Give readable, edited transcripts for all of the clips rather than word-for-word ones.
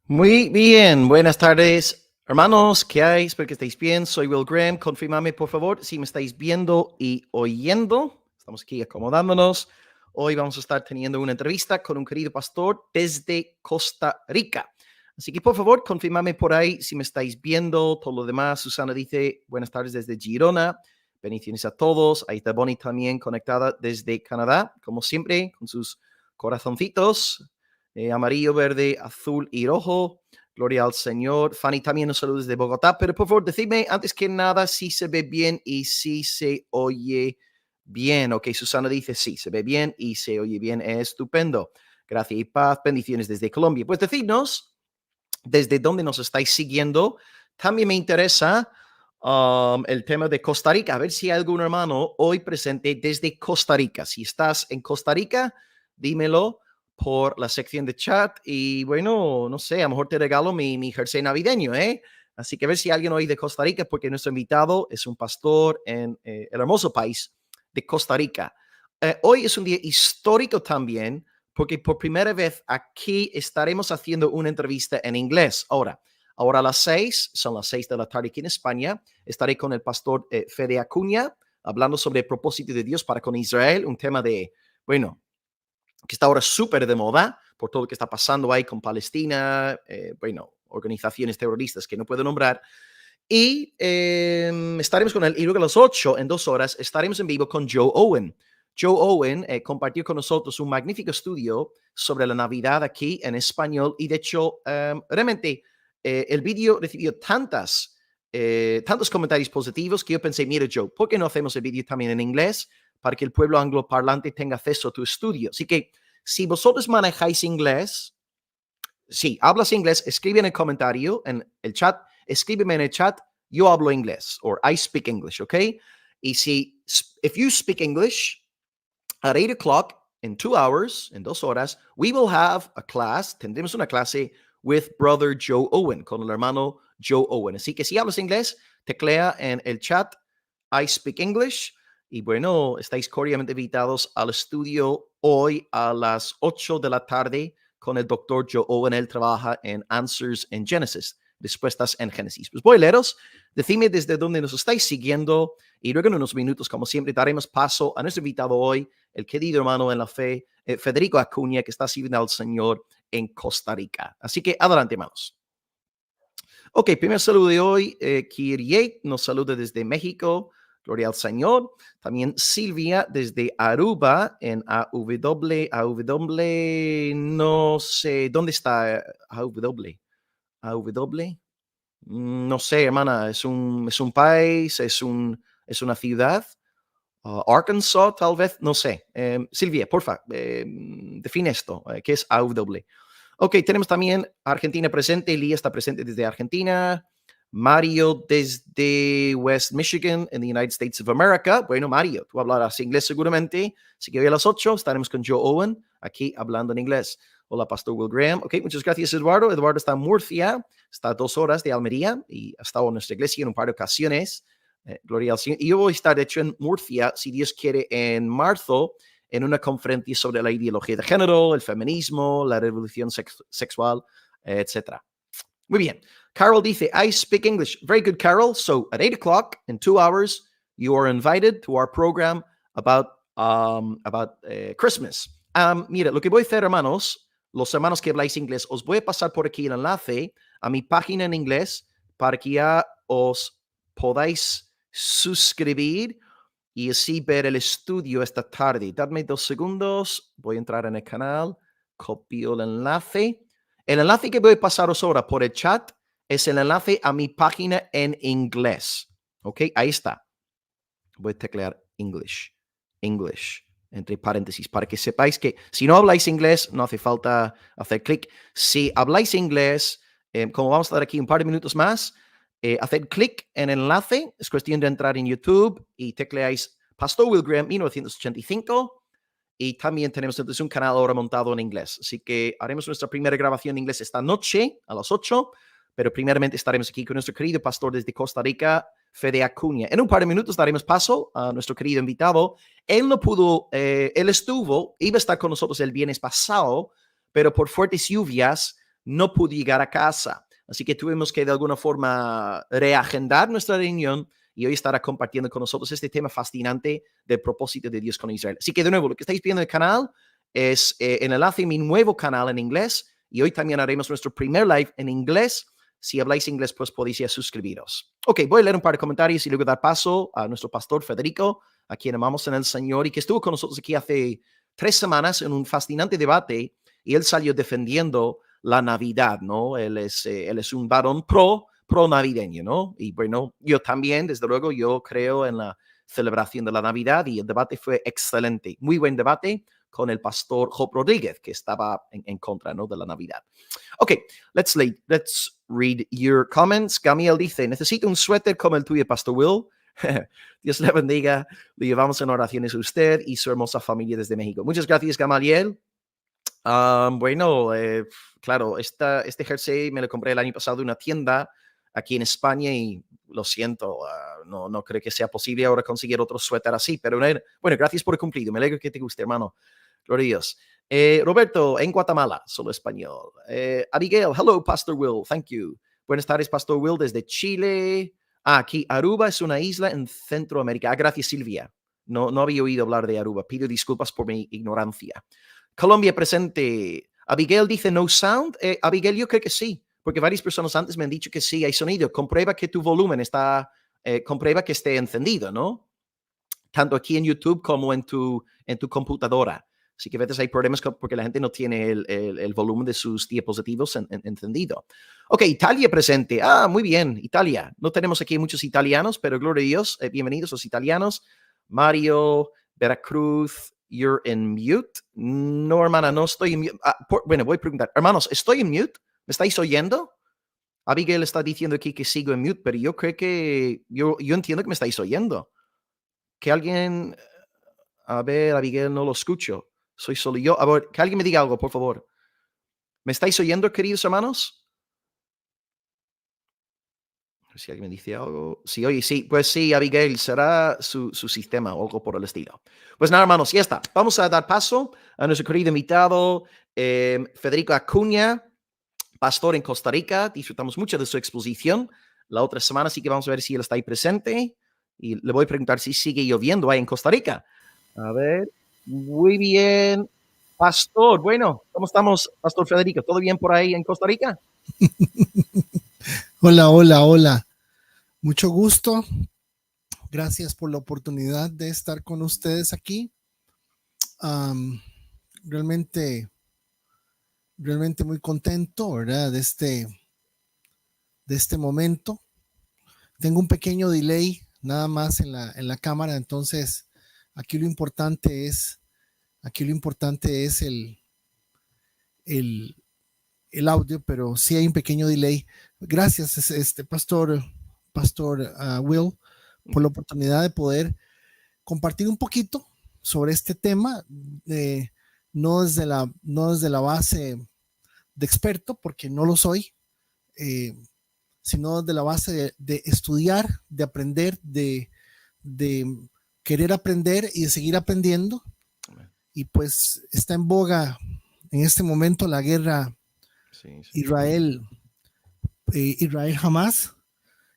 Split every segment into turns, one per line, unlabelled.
Muy bien, buenas tardes, hermanos. ¿Qué hay? Espero que estéis bien. Soy Will Graham. Confirmame, por favor, si me estáis viendo y oyendo. Estamos aquí acomodándonos. Hoy vamos a estar teniendo una entrevista con un querido pastor desde Costa Rica. Así que, por favor, confirmame por ahí si me estáis viendo. Todo lo demás, Susana dice, buenas tardes desde Girona. Bendiciones a todos. Ahí está Bonnie también conectada desde Canadá, como siempre, con sus corazoncitos. Amarillo, verde, azul y rojo. Gloria al Señor. Fanny también nos saluda desde Bogotá. Pero por favor, decidme antes que nada si se ve bien y si se oye bien. Ok, Susana dice sí, se ve bien y se oye bien. Estupendo. Gracias y paz. Bendiciones desde Colombia. Pues decidnos desde dónde nos estáis siguiendo. También me interesa el tema de Costa Rica. A ver si hay algún hermano hoy presente desde Costa Rica. Si estás en Costa Rica, dímelo por la sección de chat y bueno, no sé, a lo mejor te regalo mi jersey navideño, ¿eh? Así que a ver si alguien hoy de Costa Rica, porque nuestro invitado es un pastor en el hermoso país de Costa Rica. Hoy es un día histórico también, porque por primera vez aquí estaremos haciendo una entrevista en inglés. Ahora a las 6, son las 6 de la tarde aquí en España, estaré con el pastor Fede Acuña, hablando sobre el propósito de Dios para con Israel, un tema de, bueno, que está ahora súper de moda por todo lo que está pasando ahí con Palestina, bueno, organizaciones terroristas que no puedo nombrar. Y estaremos con él. Y luego a las 8, en 2 horas, estaremos en vivo con Joe Owen. Joe Owen compartió con nosotros un magnífico estudio sobre la Navidad aquí en español. Y de hecho, realmente el vídeo recibió tantos comentarios positivos que yo pensé, mira Joe, ¿por qué no hacemos el vídeo también en inglés para que el pueblo angloparlante tenga acceso a tu estudio? Así que si vosotros manejáis inglés, si hablas inglés, escribe en el comentario, en el chat, escríbeme en el chat, yo hablo inglés, or I speak English, ¿ok? Y si, if you speak English, at 8 o'clock, in 2 hours, en 2 horas, we will have a class, tendremos una clase with brother Joe Owen, con el hermano Joe Owen. Así que si hablas inglés, teclea en el chat, I speak English. Y bueno, estáis cordialmente invitados al estudio hoy a las 8 de la tarde con el doctor Joe Owen. Él trabaja en Answers in Genesis, respuestas en Génesis. Pues voy a leeros, decidme desde dónde nos estáis siguiendo y luego en unos minutos, como siempre, daremos paso a nuestro invitado hoy, el querido hermano en la fe, Federico Acuña, que está sirviendo al Señor en Costa Rica. Así que adelante, hermanos. Ok, primer saludo de hoy, Kyrie nos saluda desde México, gloria al Señor. También Silvia desde Aruba, en AW, no sé, ¿dónde está AW? AW, no sé, hermana, es un país, es una ciudad. Arkansas, tal vez, no sé. Silvia, porfa, define esto. ¿Qué es AW? Ok, tenemos también Argentina presente. Lía está presente desde Argentina. Mario desde West Michigan, en the United States of America. Bueno, Mario, tú hablarás inglés seguramente. Así que hoy a las 8 estaremos con Joe Owen, aquí hablando en inglés. Hola, Pastor Will Graham. Ok, muchas gracias, Eduardo. Eduardo está en Murcia, está a 2 horas de Almería y ha estado en nuestra iglesia en un par de ocasiones. Gloria al Señor. Y yo voy a estar, de hecho, en Murcia, si Dios quiere, en marzo, en una conferencia sobre la ideología de género, el feminismo, la revolución sexual, etc. Muy bien. Carol dice, I speak English. Very good, Carol. So at 8 o'clock, in 2 hours, you are invited to our program about Christmas. Mira, lo que voy a hacer, hermanos, los hermanos que habláis inglés, os voy a pasar por aquí el enlace a mi página en inglés para que ya os podáis suscribir y así ver el estudio esta tarde. Dadme 2 segundos, voy a entrar en el canal, copio el enlace. El enlace que voy a pasaros ahora por el chat es el enlace a mi página en inglés. ¿Ok? Ahí está. Voy a teclear English, entre paréntesis, para que sepáis que si no habláis inglés, no hace falta hacer clic. Si habláis inglés, como vamos a estar aquí un par de minutos más, haced clic en el enlace. Es cuestión de entrar en YouTube y tecleáis Pastor Will Graham 1985. Y también tenemos entonces un canal ahora montado en inglés. Así que haremos nuestra primera grabación en inglés esta noche a las 8. Pero primeramente estaremos aquí con nuestro querido pastor desde Costa Rica, Fede Acuña. En un par de minutos daremos paso a nuestro querido invitado. Él no pudo, él iba a estar con nosotros el viernes pasado, pero por fuertes lluvias no pudo llegar a casa. Así que tuvimos que de alguna forma reagendar nuestra reunión y hoy estará compartiendo con nosotros este tema fascinante del propósito de Dios con Israel. Así que de nuevo, lo que estáis viendo en el canal es el enlace a mi nuevo canal en inglés y hoy también haremos nuestro primer live en inglés. Si habláis inglés, pues podéis ya suscribiros. Ok, voy a leer un par de comentarios y luego dar paso a nuestro pastor Federico, a quien amamos en el Señor y que estuvo con nosotros aquí hace 3 semanas en un fascinante debate y él salió defendiendo la Navidad, ¿no? Él es un varón pro navideño, ¿no? Y bueno, yo también, desde luego, yo creo en la celebración de la Navidad y el debate fue excelente. Muy buen debate con el pastor Job Rodríguez, que estaba en contra, ¿no? De la Navidad. Ok, let's read your comments. Gamiel dice, necesito un suéter como el tuyo, Pastor Will. Dios le bendiga. Le llevamos en oraciones a usted y su hermosa familia desde México. Muchas gracias, Gamaliel. Bueno, claro, este jersey me lo compré el año pasado de una tienda aquí en España y lo siento, no creo que sea posible ahora conseguir otro suéter así, pero bueno, gracias por el cumplido, me alegro que te guste, hermano. Gloria a Dios. Roberto, en Guatemala, solo español. Abigail, hello, Pastor Will, thank you. Buenas tardes, Pastor Will, desde Chile. Aquí, Aruba es una isla en Centroamérica. Gracias, Silvia. No había oído hablar de Aruba. Pido disculpas por mi ignorancia. Colombia presente. Abigail dice no sound. Abigail, yo creo que sí, porque varias personas antes me han dicho que sí hay sonido. Comprueba que tu volumen está, comprueba que esté encendido, ¿no? Tanto aquí en YouTube como en tu computadora. Así que a veces hay problemas porque la gente no tiene el volumen de sus diapositivos encendido. Ok, Italia presente. Muy bien, Italia. No tenemos aquí muchos italianos, pero gloria a Dios. Bienvenidos los italianos. Mario, Veracruz, you're in mute. No, hermana, no estoy en mute. Bueno, voy a preguntar. Hermanos, ¿estoy en mute? ¿Me estáis oyendo? Abigail está diciendo aquí que sigo en mute, pero yo creo que yo entiendo que me estáis oyendo. Que alguien, a ver, Abigail, no lo escucho. Soy solo yo. A ver, que alguien me diga algo, por favor. ¿Me estáis oyendo, queridos hermanos? A ver si alguien me dice algo. Sí, oye, sí. Pues sí, Abigail, será su sistema o algo por el estilo. Pues nada, hermanos, ya está. Vamos a dar paso a nuestro querido invitado, Federico Acuña, pastor en Costa Rica. Disfrutamos mucho de su exposición la otra semana, así que vamos a ver si él está ahí presente. Y le voy a preguntar si sigue lloviendo ahí en Costa Rica. A ver, muy bien. Pastor, bueno, ¿cómo estamos, Pastor Federico? ¿Todo bien por ahí en Costa Rica?
Hola, hola, hola. Mucho gusto. Gracias por la oportunidad de estar con ustedes aquí. Realmente muy contento, ¿verdad? De este momento. Tengo un pequeño delay nada más en la cámara, entonces aquí lo importante es el audio, pero sí hay un pequeño delay. Gracias, Pastor Will, por la oportunidad de poder compartir un poquito sobre este tema, no desde la base de experto, porque no lo soy, sino desde la base de estudiar, de aprender, de querer aprender y de seguir aprendiendo. Y pues está en boga en este momento la guerra Israel-Hamás.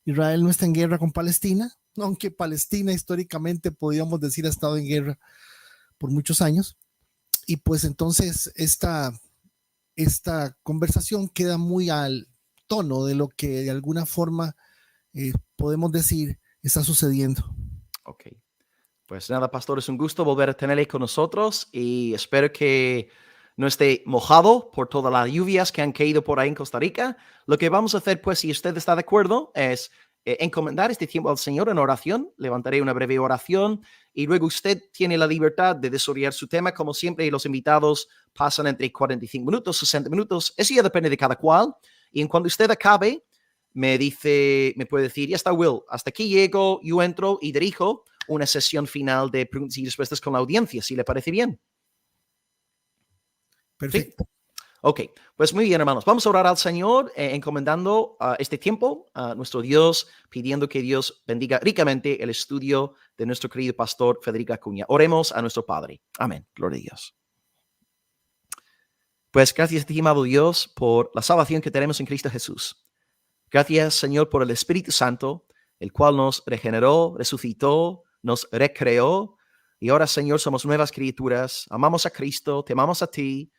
Israel no está en guerra con Palestina, aunque Palestina históricamente podríamos decir ha estado en guerra por muchos años. Y pues entonces esta conversación queda muy al tono de lo que de alguna forma podemos decir está sucediendo.
Ok. Pues nada, pastor, es un gusto volver a tenerle con nosotros y espero que no esté mojado por todas las lluvias que han caído por ahí en Costa Rica. Lo que vamos a hacer, pues, si usted está de acuerdo, es encomendar este tiempo al Señor en oración. Levantaré una breve oración y luego usted tiene la libertad de desarrollar su tema. Como siempre, los invitados pasan entre 45 minutos, 60 minutos. Eso ya depende de cada cual. Y en cuanto usted acabe, me puede decir, ya está, Will, hasta aquí llego, yo entro y dirijo una sesión final de preguntas y respuestas con la audiencia, si le parece bien.
Perfecto.
¿Sí? Ok, pues muy bien, hermanos. Vamos a orar al Señor, encomendando este tiempo a nuestro Dios, pidiendo que Dios bendiga ricamente el estudio de nuestro querido pastor Federico Acuña. Oremos a nuestro Padre. Amén. Gloria a Dios. Pues gracias a ti, amado Dios, por la salvación que tenemos en Cristo Jesús. Gracias, Señor, por el Espíritu Santo, el cual nos regeneró, resucitó, nos recreó. Y ahora, Señor, somos nuevas criaturas. Amamos a Cristo, te amamos a ti.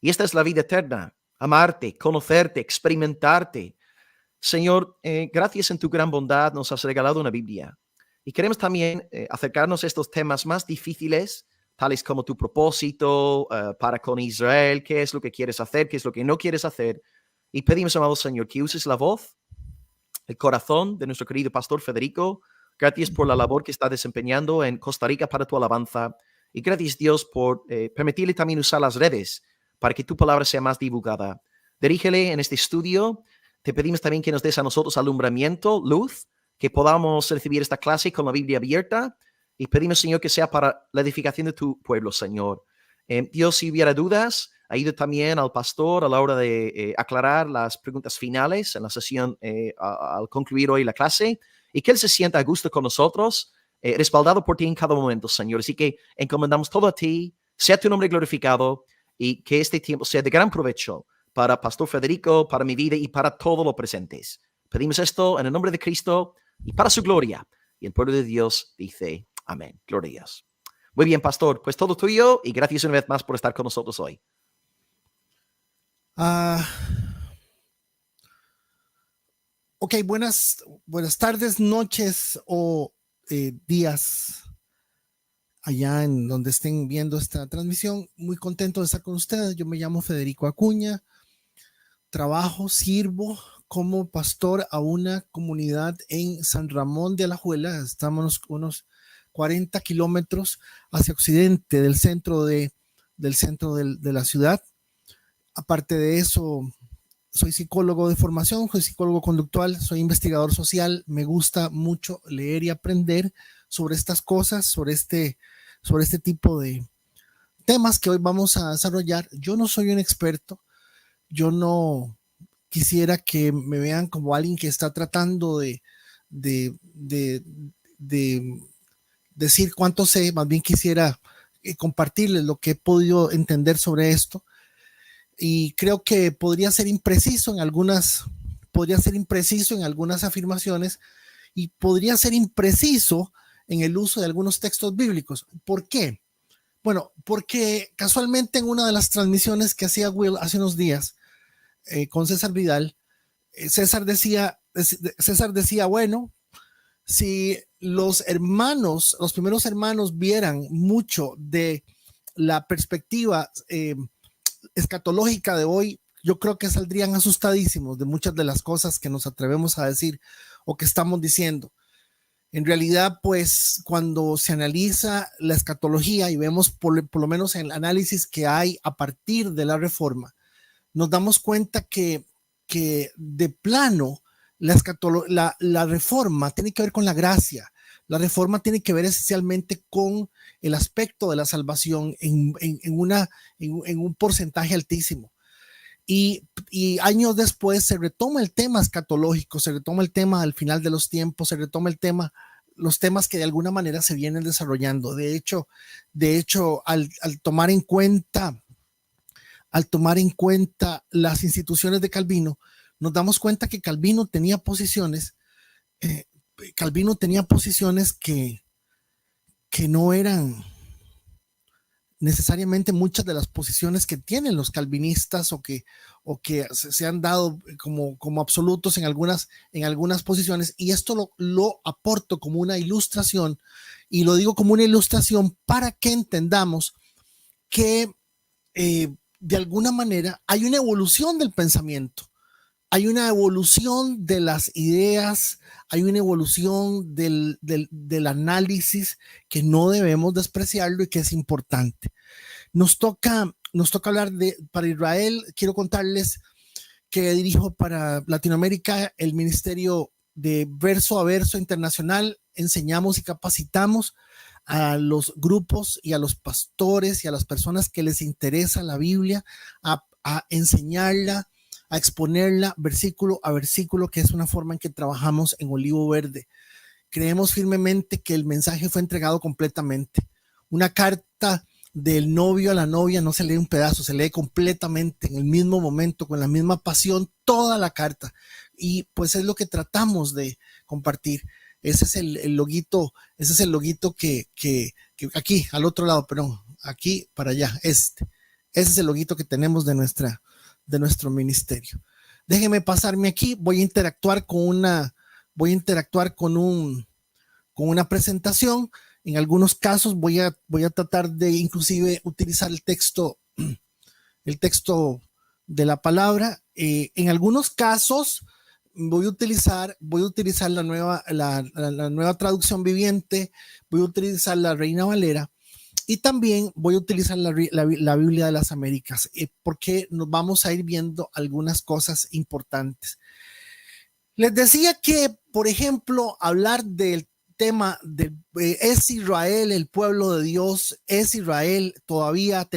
Y esta es la vida eterna. Amarte, conocerte, experimentarte. Señor, gracias en tu gran bondad nos has regalado una Biblia. Y queremos también acercarnos a estos temas más difíciles, tales como tu propósito para con Israel, qué es lo que quieres hacer, qué es lo que no quieres hacer. Y pedimos, amado Señor, que uses la voz, el corazón de nuestro querido pastor Federico. Gracias por la labor que está desempeñando en Costa Rica para tu alabanza. Y gracias, Dios, por permitirle también usar las redes para que tu palabra sea más divulgada. Dirígele en este estudio. Te pedimos también que nos des a nosotros alumbramiento, luz, que podamos recibir esta clase con la Biblia abierta. Y pedimos, Señor, que sea para la edificación de tu pueblo, Señor. Dios, si hubiera dudas, ayude también al pastor a la hora de aclarar las preguntas finales en la sesión al concluir hoy la clase, y que Él se sienta a gusto con nosotros, respaldado por ti en cada momento, Señor. Así que encomendamos todo a ti, sea tu nombre glorificado, y que este tiempo sea de gran provecho para Pastor Federico, para mi vida y para todos los presentes. Pedimos esto en el nombre de Cristo y para su gloria. Y el pueblo de Dios dice amén. Gloria a Dios. Muy bien, pastor, pues todo tuyo y gracias una vez más por estar con nosotros hoy.
Ok, buenas tardes, noches o días allá en donde estén viendo esta transmisión. Muy contento de estar con ustedes. Yo me llamo Federico Acuña, sirvo como pastor a una comunidad en San Ramón de Alajuela. Estamos unos 40 kilómetros hacia occidente del centro de la ciudad. Aparte de eso, soy psicólogo de formación, soy psicólogo conductual, soy investigador social. Me gusta mucho leer y aprender sobre estas cosas, sobre este tipo de temas que hoy vamos a desarrollar. Yo no soy un experto, yo no quisiera que me vean como alguien que está tratando de decir cuánto sé, más bien quisiera compartirles lo que he podido entender sobre esto. Y creo que podría ser impreciso en algunas afirmaciones y podría ser impreciso en el uso de algunos textos bíblicos. ¿Por qué? Bueno, porque casualmente en una de las transmisiones que hacía Will hace unos días con César Vidal, César decía, bueno, si los primeros hermanos vieran mucho de la perspectiva escatológica de hoy, yo creo que saldrían asustadísimos de muchas de las cosas que nos atrevemos a decir o que estamos diciendo. En realidad, pues, cuando se analiza la escatología y vemos por lo menos en el análisis que hay a partir de la reforma, nos damos cuenta que de plano la reforma tiene que ver con la gracia. La reforma tiene que ver esencialmente con el aspecto de la salvación en un porcentaje altísimo. Y años después se retoma el tema escatológico, se retoma el tema al final de los tiempos, se retoma los temas que de alguna manera se vienen desarrollando. De hecho, al tomar en cuenta las instituciones de Calvino, nos damos cuenta que Calvino tenía posiciones que no eran necesariamente muchas de las posiciones que tienen los calvinistas o que se han dado como absolutos en algunas posiciones, y esto lo aporto como una ilustración, y lo digo como una ilustración para que entendamos que de alguna manera hay una evolución del pensamiento, hay una evolución de las ideas, hay una evolución del análisis que no debemos despreciarlo y que es importante. Nos toca hablar para Israel. Quiero contarles que dirijo para Latinoamérica el Ministerio de Verso a Verso Internacional. Enseñamos y capacitamos a los grupos y a los pastores y a las personas que les interesa la Biblia a enseñarla, a exponerla versículo a versículo, que es una forma en que trabajamos en Olivo Verde. Creemos firmemente que el mensaje fue entregado completamente. Una carta del novio a la novia no se lee un pedazo, se lee completamente en el mismo momento, con la misma pasión, toda la carta. Y pues es lo que tratamos de compartir. Ese es el loguito, que aquí, al otro lado, perdón, aquí para allá, ese es el loguito que tenemos de nuestro ministerio. Déjeme pasarme aquí, voy a interactuar con una presentación. En algunos casos voy a tratar de inclusive utilizar el texto de la palabra. En algunos casos voy a utilizar la nueva traducción viviente, voy a utilizar la Reina Valera y también voy a utilizar la Biblia de las Américas, porque nos vamos a ir viendo algunas cosas importantes. Les decía que, por ejemplo, hablar del tema de ¿es Israel el pueblo de Dios? ¿Es Israel todavía?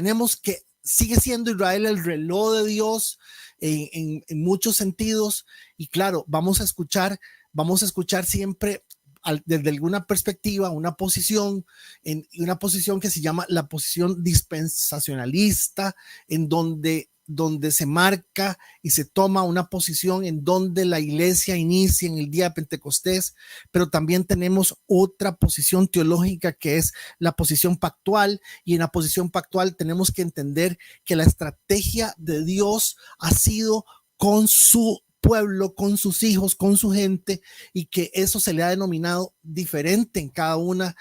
Sigue siendo Israel el reloj de Dios en muchos sentidos. Y claro, vamos a escuchar siempre desde alguna perspectiva, una posición que se llama la posición dispensacionalista, en donde se marca y se toma una posición en donde la iglesia inicia en el día de Pentecostés, pero también tenemos otra posición teológica que es la posición pactual, y en la posición pactual tenemos que entender que la estrategia de Dios ha sido con su pueblo, con sus hijos, con su gente, y que eso se le ha denominado diferente en cada uno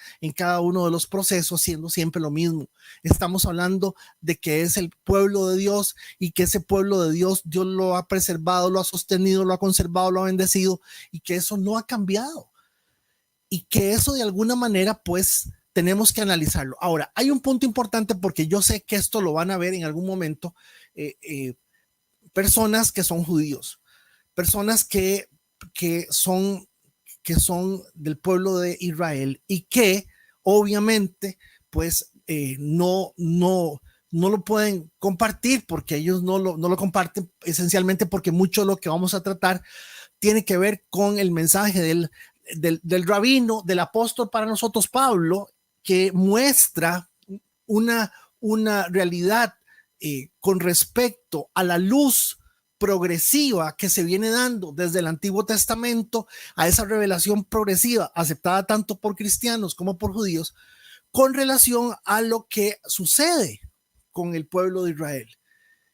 de los procesos, siendo siempre lo mismo. Estamos hablando de que es el pueblo de Dios, y que ese pueblo de Dios lo ha preservado, lo ha sostenido, lo ha conservado, lo ha bendecido, y que eso no ha cambiado, y que eso de alguna manera pues tenemos que analizarlo. Ahora, hay un punto importante, porque yo sé que esto lo van a ver en algún momento, personas que son judíos, personas que son del pueblo de Israel, y que obviamente pues no lo pueden compartir, porque ellos no lo comparten, esencialmente porque mucho de lo que vamos a tratar tiene que ver con el mensaje del rabino, del apóstol para nosotros, Pablo, que muestra una realidad con respecto a la luz progresiva que se viene dando desde el Antiguo Testamento, a esa revelación progresiva aceptada tanto por cristianos como por judíos, con relación a lo que sucede con el pueblo de Israel.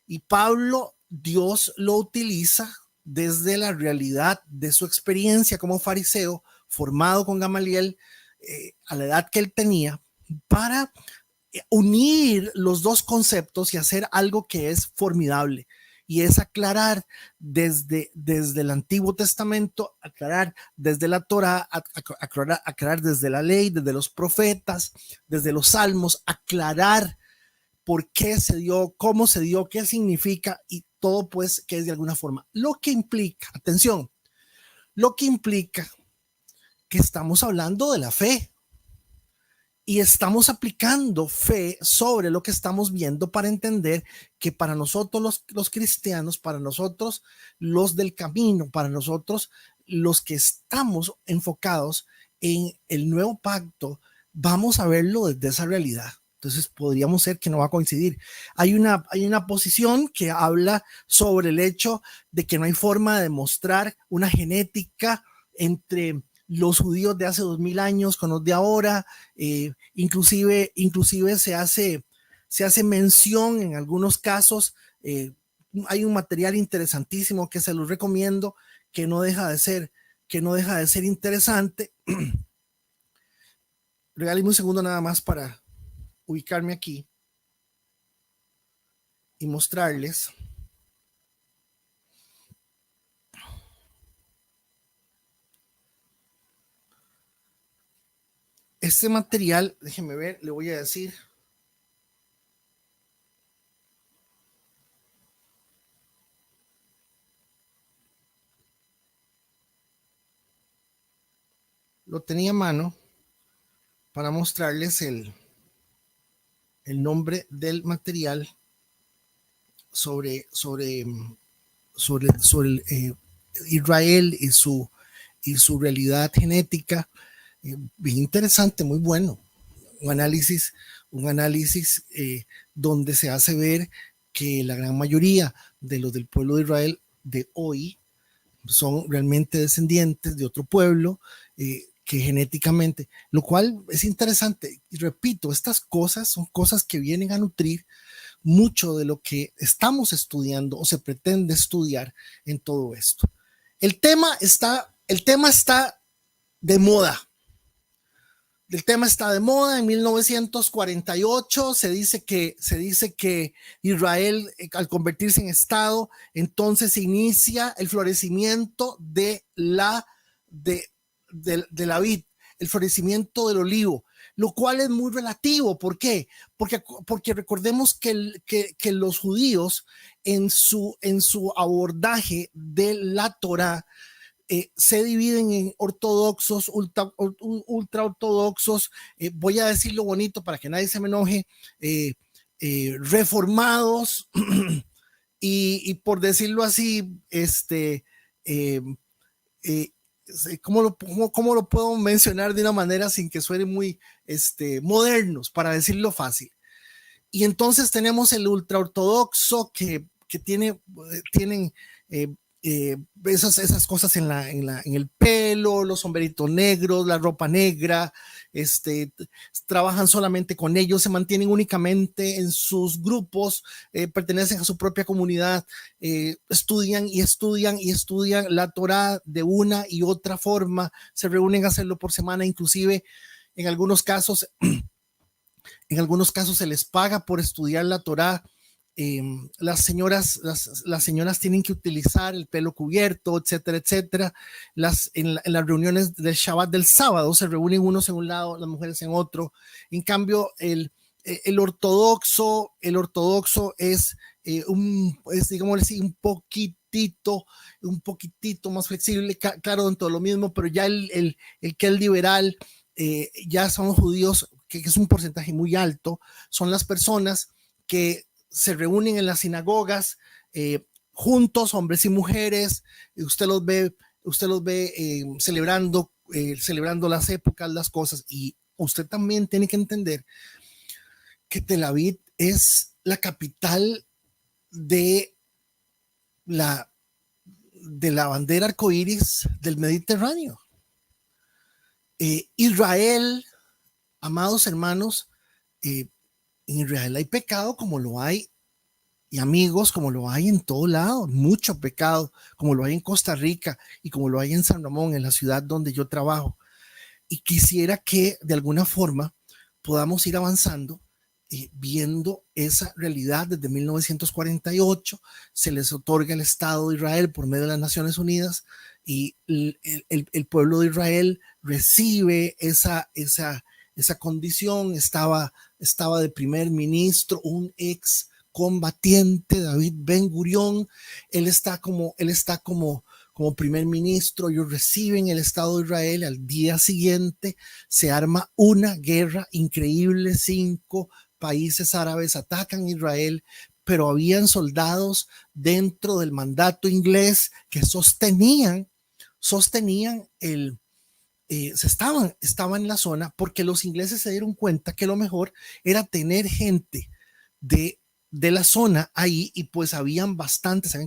Y Pablo, Dios lo utiliza desde la realidad de su experiencia como fariseo, formado con Gamaliel a la edad que él tenía, para unir los dos conceptos y hacer algo que es formidable, y es aclarar desde el Antiguo Testamento, aclarar desde la Torá, aclarar desde la ley, desde los profetas, desde los salmos, aclarar por qué se dio, cómo se dio, qué significa, y todo pues que es de alguna forma. Lo que implica, atención, lo que implica que estamos hablando de la fe, y estamos aplicando fe sobre lo que estamos viendo, para entender que para nosotros los cristianos, para nosotros los del camino, para nosotros los que estamos enfocados en el nuevo pacto, vamos a verlo desde esa realidad. Entonces podríamos ser que no va a coincidir. Hay una posición que habla sobre el hecho de que no hay forma de demostrar una genética entre los judíos de hace 2000 años con los de ahora. Inclusive se hace mención en algunos casos. Hay un material interesantísimo que se los recomiendo, que no deja de ser interesante. Regálame un segundo nada más para ubicarme aquí y mostrarles. Este material, déjenme ver, le voy a decir. Lo tenía a mano para mostrarles el nombre del material sobre Israel y su realidad genética. Bien interesante, muy bueno. Un donde se hace ver que la gran mayoría de los del pueblo de Israel de hoy son realmente descendientes de otro pueblo que genéticamente, lo cual es interesante. Y repito, estas cosas son cosas que vienen a nutrir mucho de lo que estamos estudiando o se pretende estudiar en todo esto. El tema está de moda. El tema está de moda. En 1948 se dice que Israel, al convertirse en Estado, entonces se inicia el florecimiento de la vid, el florecimiento del olivo, lo cual es muy relativo. ¿Por qué? Porque recordemos que los judíos en su abordaje de la Torá se dividen en ortodoxos, ultra ortodoxos, voy a decirlo bonito para que nadie se me enoje, reformados y por decirlo así, ¿cómo lo puedo mencionar de una manera sin que suene muy modernos, para decirlo fácil? Y entonces tenemos el ultraortodoxo que tienen esas cosas en el pelo, los sombreritos negros, la ropa negra, trabajan solamente con ellos, se mantienen únicamente en sus grupos, pertenecen a su propia comunidad, estudian la Torá de una y otra forma, se reúnen a hacerlo por semana, inclusive en algunos casos se les paga por estudiar la Torá. Las señoras tienen que utilizar el pelo cubierto, etcétera, etcétera. En las reuniones del Shabbat del sábado se reúnen unos en un lado, las mujeres en otro. En cambio, el ortodoxo es digamos así, un poquitito más flexible, claro, dentro de lo mismo, pero ya el que es liberal, ya son judíos, que es un porcentaje muy alto, son las personas que se reúnen en las sinagogas juntos, hombres y mujeres. Usted los ve celebrando las épocas, las cosas. Y usted también tiene que entender que Tel Aviv es la capital de la bandera arcoíris del Mediterráneo. Israel, amados hermanos, en Israel hay pecado como lo hay, y amigos, como lo hay en todo lado, mucho pecado, como lo hay en Costa Rica y como lo hay en San Ramón, en la ciudad donde yo trabajo. Y quisiera que de alguna forma podamos ir avanzando viendo esa realidad. Desde 1948 se les otorga el Estado de Israel por medio de las Naciones Unidas y el pueblo de Israel recibe esa condición. Estaba de primer ministro un ex combatiente, David Ben Gurión. Él está como primer ministro. Ellos reciben el Estado de Israel. Al día siguiente se arma una guerra increíble. 5 países árabes atacan Israel, pero habían soldados dentro del mandato inglés que sostenían estaban en la zona, porque los ingleses se dieron cuenta que lo mejor era tener gente de la zona ahí, y pues habían bastantes,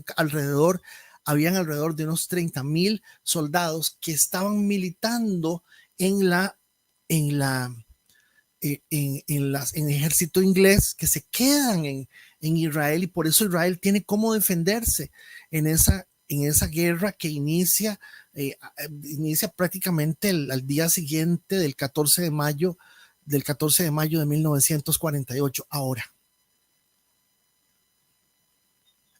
habían alrededor de unos 30,000 soldados que estaban militando en el ejército inglés, que se quedan en Israel, y por eso Israel tiene cómo defenderse en esa guerra que inicia prácticamente al día siguiente del 14 de mayo de 1948. Ahora,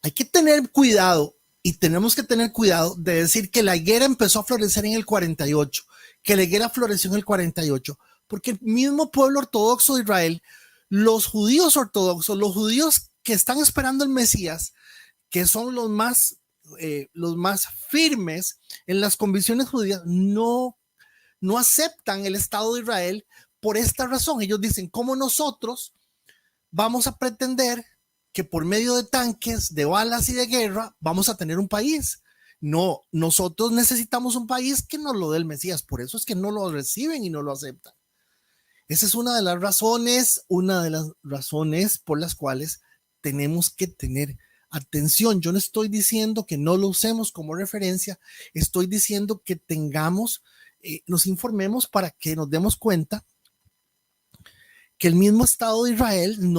hay que tener cuidado, y tenemos que tener cuidado de decir que la higuera empezó a florecer en el 48, que la higuera floreció en el 48, porque el mismo pueblo ortodoxo de Israel, los judíos ortodoxos, los judíos que están esperando el Mesías, que son los más firmes en las convicciones judías, no aceptan el Estado de Israel por esta razón. Ellos dicen, ¿cómo nosotros vamos a pretender que por medio de tanques, de balas y de guerra vamos a tener un país? No, nosotros necesitamos un país que nos lo dé el Mesías. Por eso es que no lo reciben y no lo aceptan. Esa es una de las razones por las cuales tenemos que tener atención. Yo no estoy diciendo que no lo usemos como referencia, estoy diciendo que nos informemos para que nos demos cuenta que el mismo Estado de Israel en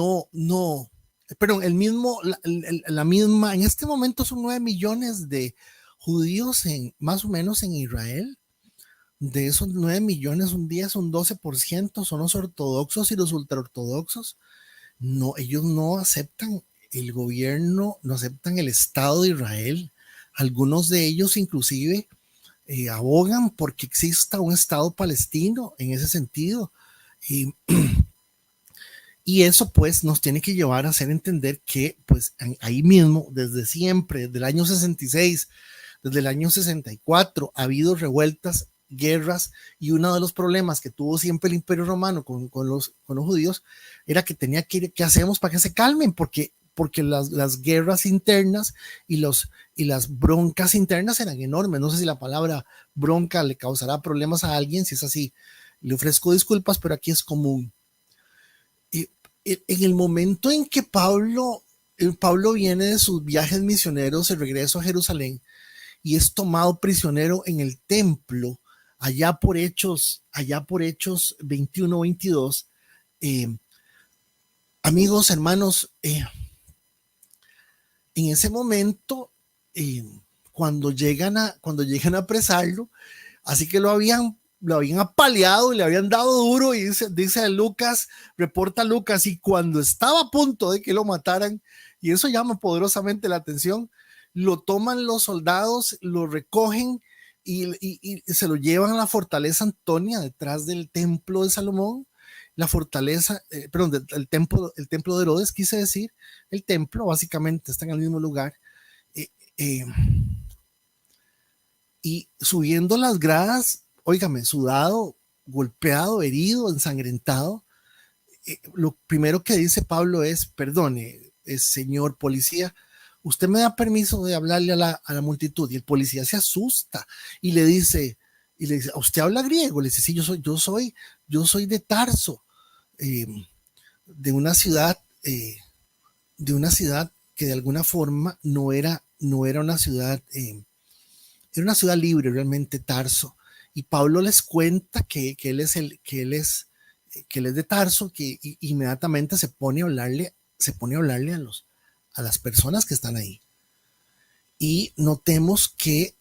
este momento son 9 millones de judíos más o menos en Israel. De esos 9 millones, un día son 12%, son los ortodoxos y los ultraortodoxos. No, ellos no aceptan el gobierno, no aceptan el Estado de Israel. Algunos de ellos inclusive abogan porque exista un Estado palestino en ese sentido. Y eso pues nos tiene que llevar a hacer entender que pues ahí mismo, desde siempre, desde el año 66, desde el año 64, ha habido revueltas, guerras, y uno de los problemas que tuvo siempre el Imperio Romano con los judíos era que tenía que ir, ¿qué hacemos para que se calmen? Porque las guerras internas y las broncas internas eran enormes. No sé si la palabra bronca le causará problemas a alguien, si es así, le ofrezco disculpas, pero aquí es común. En el momento en que Pablo viene de sus viajes misioneros, de regreso a Jerusalén, y es tomado prisionero en el templo, allá por Hechos 21-22, amigos, hermanos, en ese momento, cuando llegan a apresarlo, así que lo habían apaleado y le habían dado duro, y dice Lucas, reporta Lucas, y cuando estaba a punto de que lo mataran, y eso llama poderosamente la atención, lo toman los soldados, lo recogen y se lo llevan a la fortaleza Antonia, detrás del templo de Salomón, la fortaleza, el templo de Herodes, quise decir, el templo básicamente está en el mismo lugar, y subiendo las gradas, óigame, sudado, golpeado, herido, ensangrentado, lo primero que dice Pablo es, perdone, señor policía, usted me da permiso de hablarle a la multitud. Y el policía se asusta y le dice, ¿usted habla griego? Le dice, sí, yo soy de Tarso, de una ciudad que de alguna forma no era una ciudad, era una ciudad libre realmente, Tarso. Y Pablo les cuenta que él es de Tarso, que inmediatamente se pone a hablarle a las personas que están ahí. Y notemos que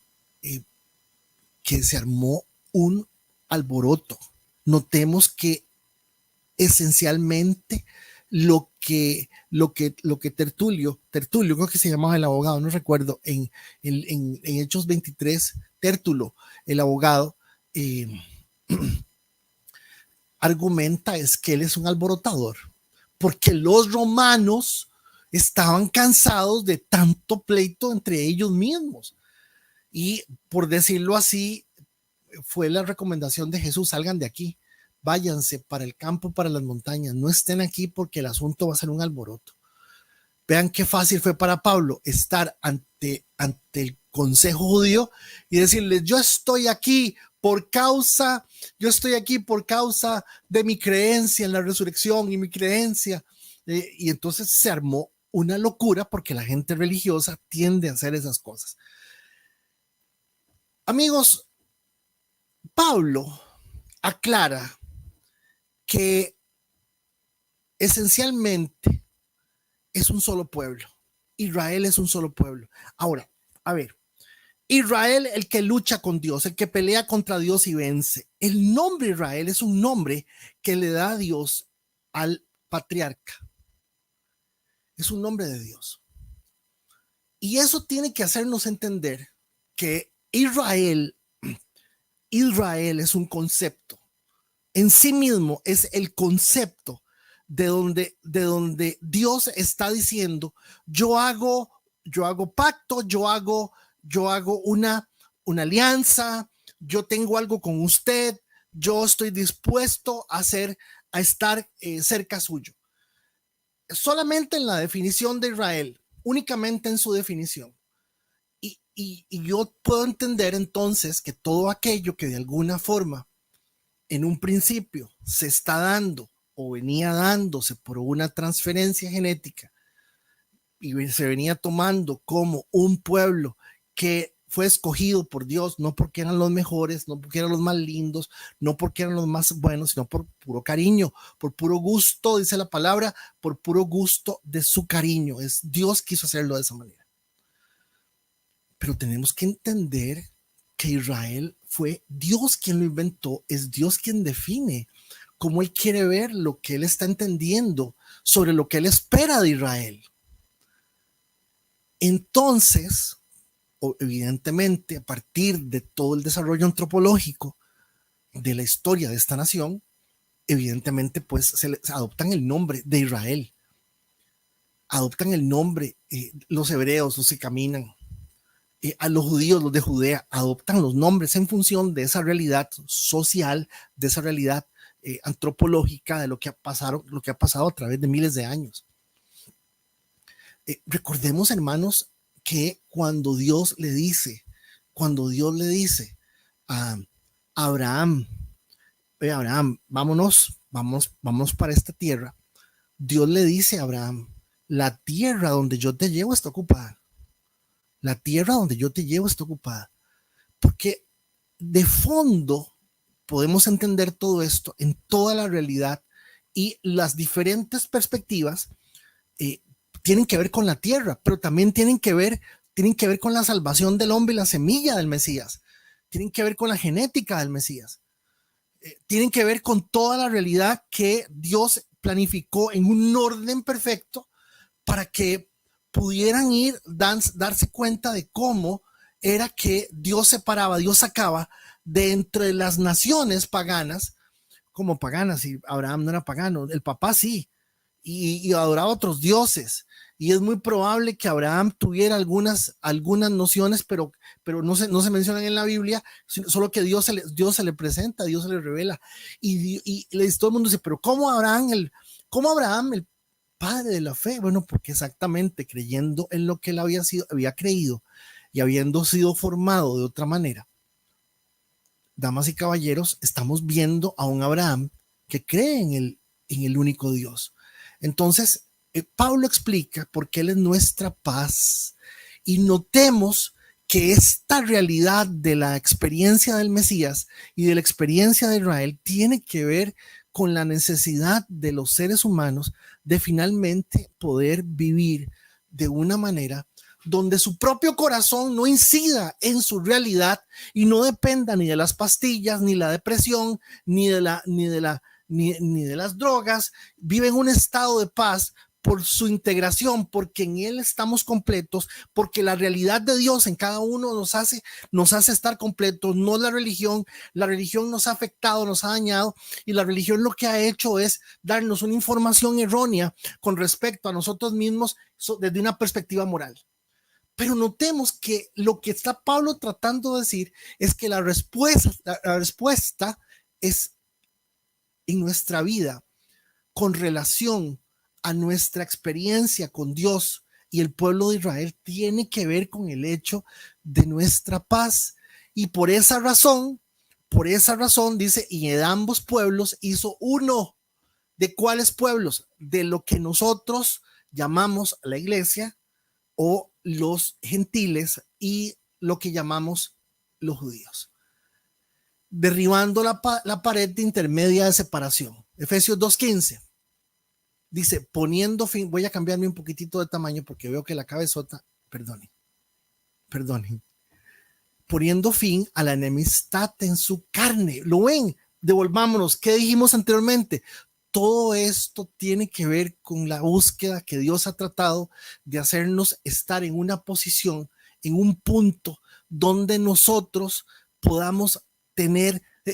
se armó un alboroto. Notemos que esencialmente lo que Tertulio, creo que se llamaba el abogado, no recuerdo, en Hechos 23, Tértulo, el abogado, argumenta es que él es un alborotador, porque los romanos estaban cansados de tanto pleito entre ellos mismos. Y por decirlo así, fue la recomendación de Jesús: salgan de aquí, váyanse para el campo, para las montañas, no estén aquí porque el asunto va a ser un alboroto. Vean qué fácil fue para Pablo estar ante el consejo judío y decirles, yo estoy aquí por causa de mi creencia en la resurrección y mi creencia. Y entonces se armó una locura porque la gente religiosa tiende a hacer esas cosas. Amigos, Pablo aclara que esencialmente es un solo pueblo. Israel es un solo pueblo. Ahora, a ver, Israel, el que lucha con Dios, el que pelea contra Dios y vence. El nombre Israel es un nombre que le da a Dios al patriarca. Es un nombre de Dios. Y eso tiene que hacernos entender que Israel es un concepto. En sí mismo es el concepto de donde Dios está diciendo, yo hago pacto, yo hago una alianza, yo tengo algo con usted, yo estoy dispuesto a estar cerca suyo. Solamente en la definición de Israel, únicamente en su definición. Y yo puedo entender entonces que todo aquello que de alguna forma en un principio se está dando o venía dándose por una transferencia genética y se venía tomando como un pueblo que fue escogido por Dios, no porque eran los mejores, no porque eran los más lindos, no porque eran los más buenos, sino por puro cariño, por puro gusto, dice la palabra, por puro gusto de su cariño. Es Dios quiso hacerlo de esa manera. Pero tenemos que entender que Israel fue Dios quien lo inventó, es Dios quien define cómo Él quiere ver lo que Él está entendiendo sobre lo que Él espera de Israel. Entonces, evidentemente, a partir de todo el desarrollo antropológico de la historia de esta nación, evidentemente, pues se adoptan el nombre de Israel, adoptan el nombre, los hebreos, los que caminan, a los judíos, los de Judea, adoptan los nombres en función de esa realidad social, de esa realidad antropológica, de lo que ha pasado a través de miles de años. Recordemos, hermanos, que cuando Dios le dice a Abraham, Abraham, vamos para esta tierra, Dios le dice a Abraham, la tierra donde yo te llevo está ocupada. La tierra donde yo te llevo está ocupada. Porque de fondo podemos entender todo esto en toda la realidad y las diferentes perspectivas tienen que ver con la tierra, pero también tienen que ver con la salvación del hombre y la semilla del Mesías. Tienen que ver con la genética del Mesías. Tienen que ver con toda la realidad que Dios planificó en un orden perfecto para que pudieran darse cuenta de cómo era que Dios sacaba de entre las naciones paganas, como paganas, y Abraham no era pagano, el papá sí, y adoraba a otros dioses. Y es muy probable que Abraham tuviera algunas nociones, pero no se mencionan en la Biblia, solo que Dios se le presenta, Dios se le revela. Y todo el mundo dice, pero ¿cómo Abraham, el padre de la fe? Bueno, porque exactamente creyendo en lo que él había creído y habiendo sido formado de otra manera, damas y caballeros, estamos viendo a un Abraham que cree en el único Dios. Entonces, Pablo explica por qué Él es nuestra paz, y notemos que esta realidad de la experiencia del Mesías y de la experiencia de Israel tiene que ver con la necesidad de los seres humanos de finalmente poder vivir de una manera donde su propio corazón no incida en su realidad y no dependa ni de las pastillas, ni la depresión, ni de las drogas. Vive en un estado de paz por su integración, porque en Él estamos completos, porque la realidad de Dios en cada uno nos hace estar completos, no la religión. La religión nos ha afectado, nos ha dañado, y la religión lo que ha hecho es darnos una información errónea con respecto a nosotros mismos desde una perspectiva moral. Pero notemos que lo que está Pablo tratando de decir es que la respuesta es en nuestra vida con relación a nuestra experiencia con Dios y el pueblo de Israel tiene que ver con el hecho de nuestra paz. Y por esa razón dice, y en ambos pueblos hizo uno. ¿De cuáles pueblos? De lo que nosotros llamamos la iglesia o los gentiles y lo que llamamos los judíos, derribando la pared intermedia de separación. Efesios 2:15 dice, poniendo fin, voy a cambiarme un poquitito de tamaño porque veo que la cabezota, perdonen, poniendo fin a la enemistad en su carne. ¿Lo ven? Devolvámonos. ¿Qué dijimos anteriormente? Todo esto tiene que ver con la búsqueda que Dios ha tratado de hacernos estar en una posición, en un punto donde nosotros podamos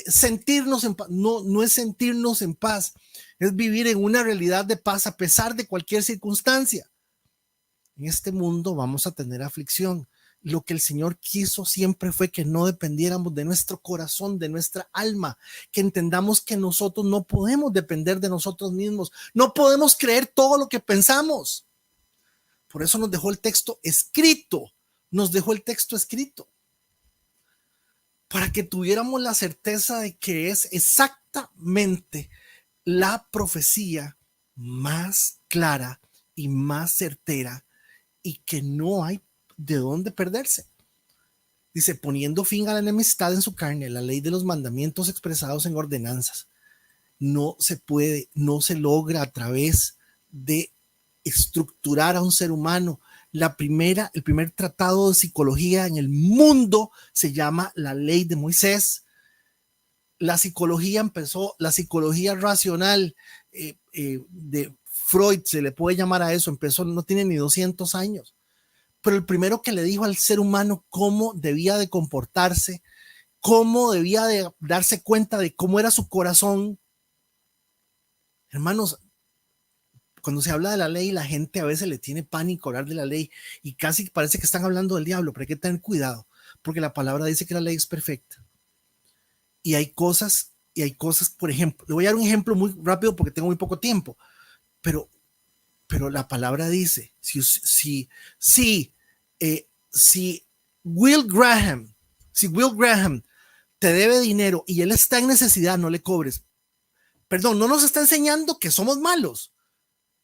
sentirnos en paz. No es sentirnos en paz, es vivir en una realidad de paz a pesar de cualquier circunstancia. En este mundo vamos a tener aflicción. Lo que el Señor quiso siempre fue que no dependiéramos de nuestro corazón, de nuestra alma, que entendamos que nosotros no podemos depender de nosotros mismos, no podemos creer todo lo que pensamos. Por eso nos dejó el texto escrito, para que tuviéramos la certeza de que es exactamente la profecía más clara y más certera y que no hay de dónde perderse. Dice, poniendo fin a la enemistad en su carne, la ley de los mandamientos expresados en ordenanzas. No se puede, no se logra a través de estructurar a un ser humano. El primer tratado de psicología en el mundo se llama la Ley de Moisés. La psicología empezó, la psicología racional de Freud, se le puede llamar a eso, empezó, no tiene ni 200 años. Pero el primero que le dijo al ser humano cómo debía de comportarse, cómo debía de darse cuenta de cómo era su corazón. Hermanos, cuando se habla de la ley, la gente a veces le tiene pánico hablar de la ley y casi parece que están hablando del diablo, pero hay que tener cuidado, porque la palabra dice que la ley es perfecta. Y hay cosas, por ejemplo, le voy a dar un ejemplo muy rápido porque tengo muy poco tiempo, pero la palabra dice, si Will Graham te debe dinero y él está en necesidad, no le cobres. Perdón, no nos está enseñando que somos malos.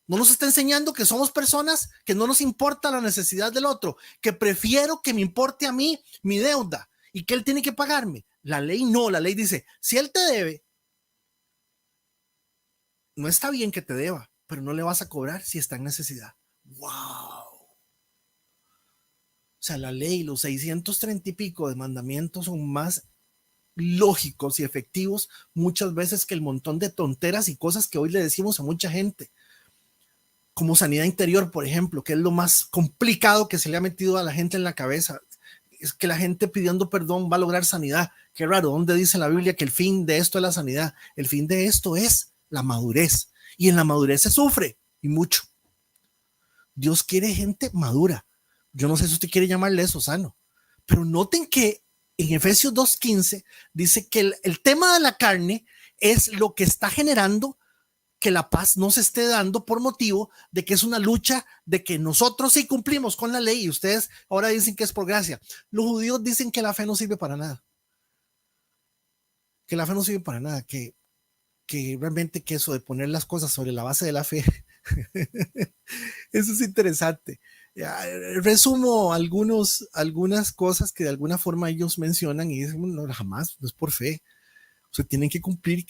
No nos está enseñando que somos personas que no nos importa la necesidad del otro, que prefiero que me importe a mí mi deuda y que él tiene que pagarme. La ley no, la ley dice, si él te debe, no está bien que te deba, pero no le vas a cobrar si está en necesidad. ¡Wow! O sea, la ley, los 630 y pico de mandamientos son más lógicos y efectivos muchas veces que el montón de tonteras y cosas que hoy le decimos a mucha gente. Como sanidad interior, por ejemplo, que es lo más complicado que se le ha metido a la gente en la cabeza. Es que la gente pidiendo perdón va a lograr sanidad. Qué raro, ¿dónde dice la Biblia que el fin de esto es la sanidad? El fin de esto es la madurez. Y en la madurez se sufre, y mucho. Dios quiere gente madura. Yo no sé si usted quiere llamarle eso sano, pero noten que en Efesios 2:15 dice que el tema de la carne es lo que está generando que la paz no se esté dando por motivo de que es una lucha de que nosotros sí cumplimos con la ley y ustedes ahora dicen que es por gracia. Los judíos dicen que la fe no sirve para nada. Que la fe no sirve para nada, que realmente que eso de poner las cosas sobre la base de la fe, eso es interesante. Resumo algunas cosas que de alguna forma ellos mencionan y dicen, no, jamás, no es por fe. O sea, tienen que cumplir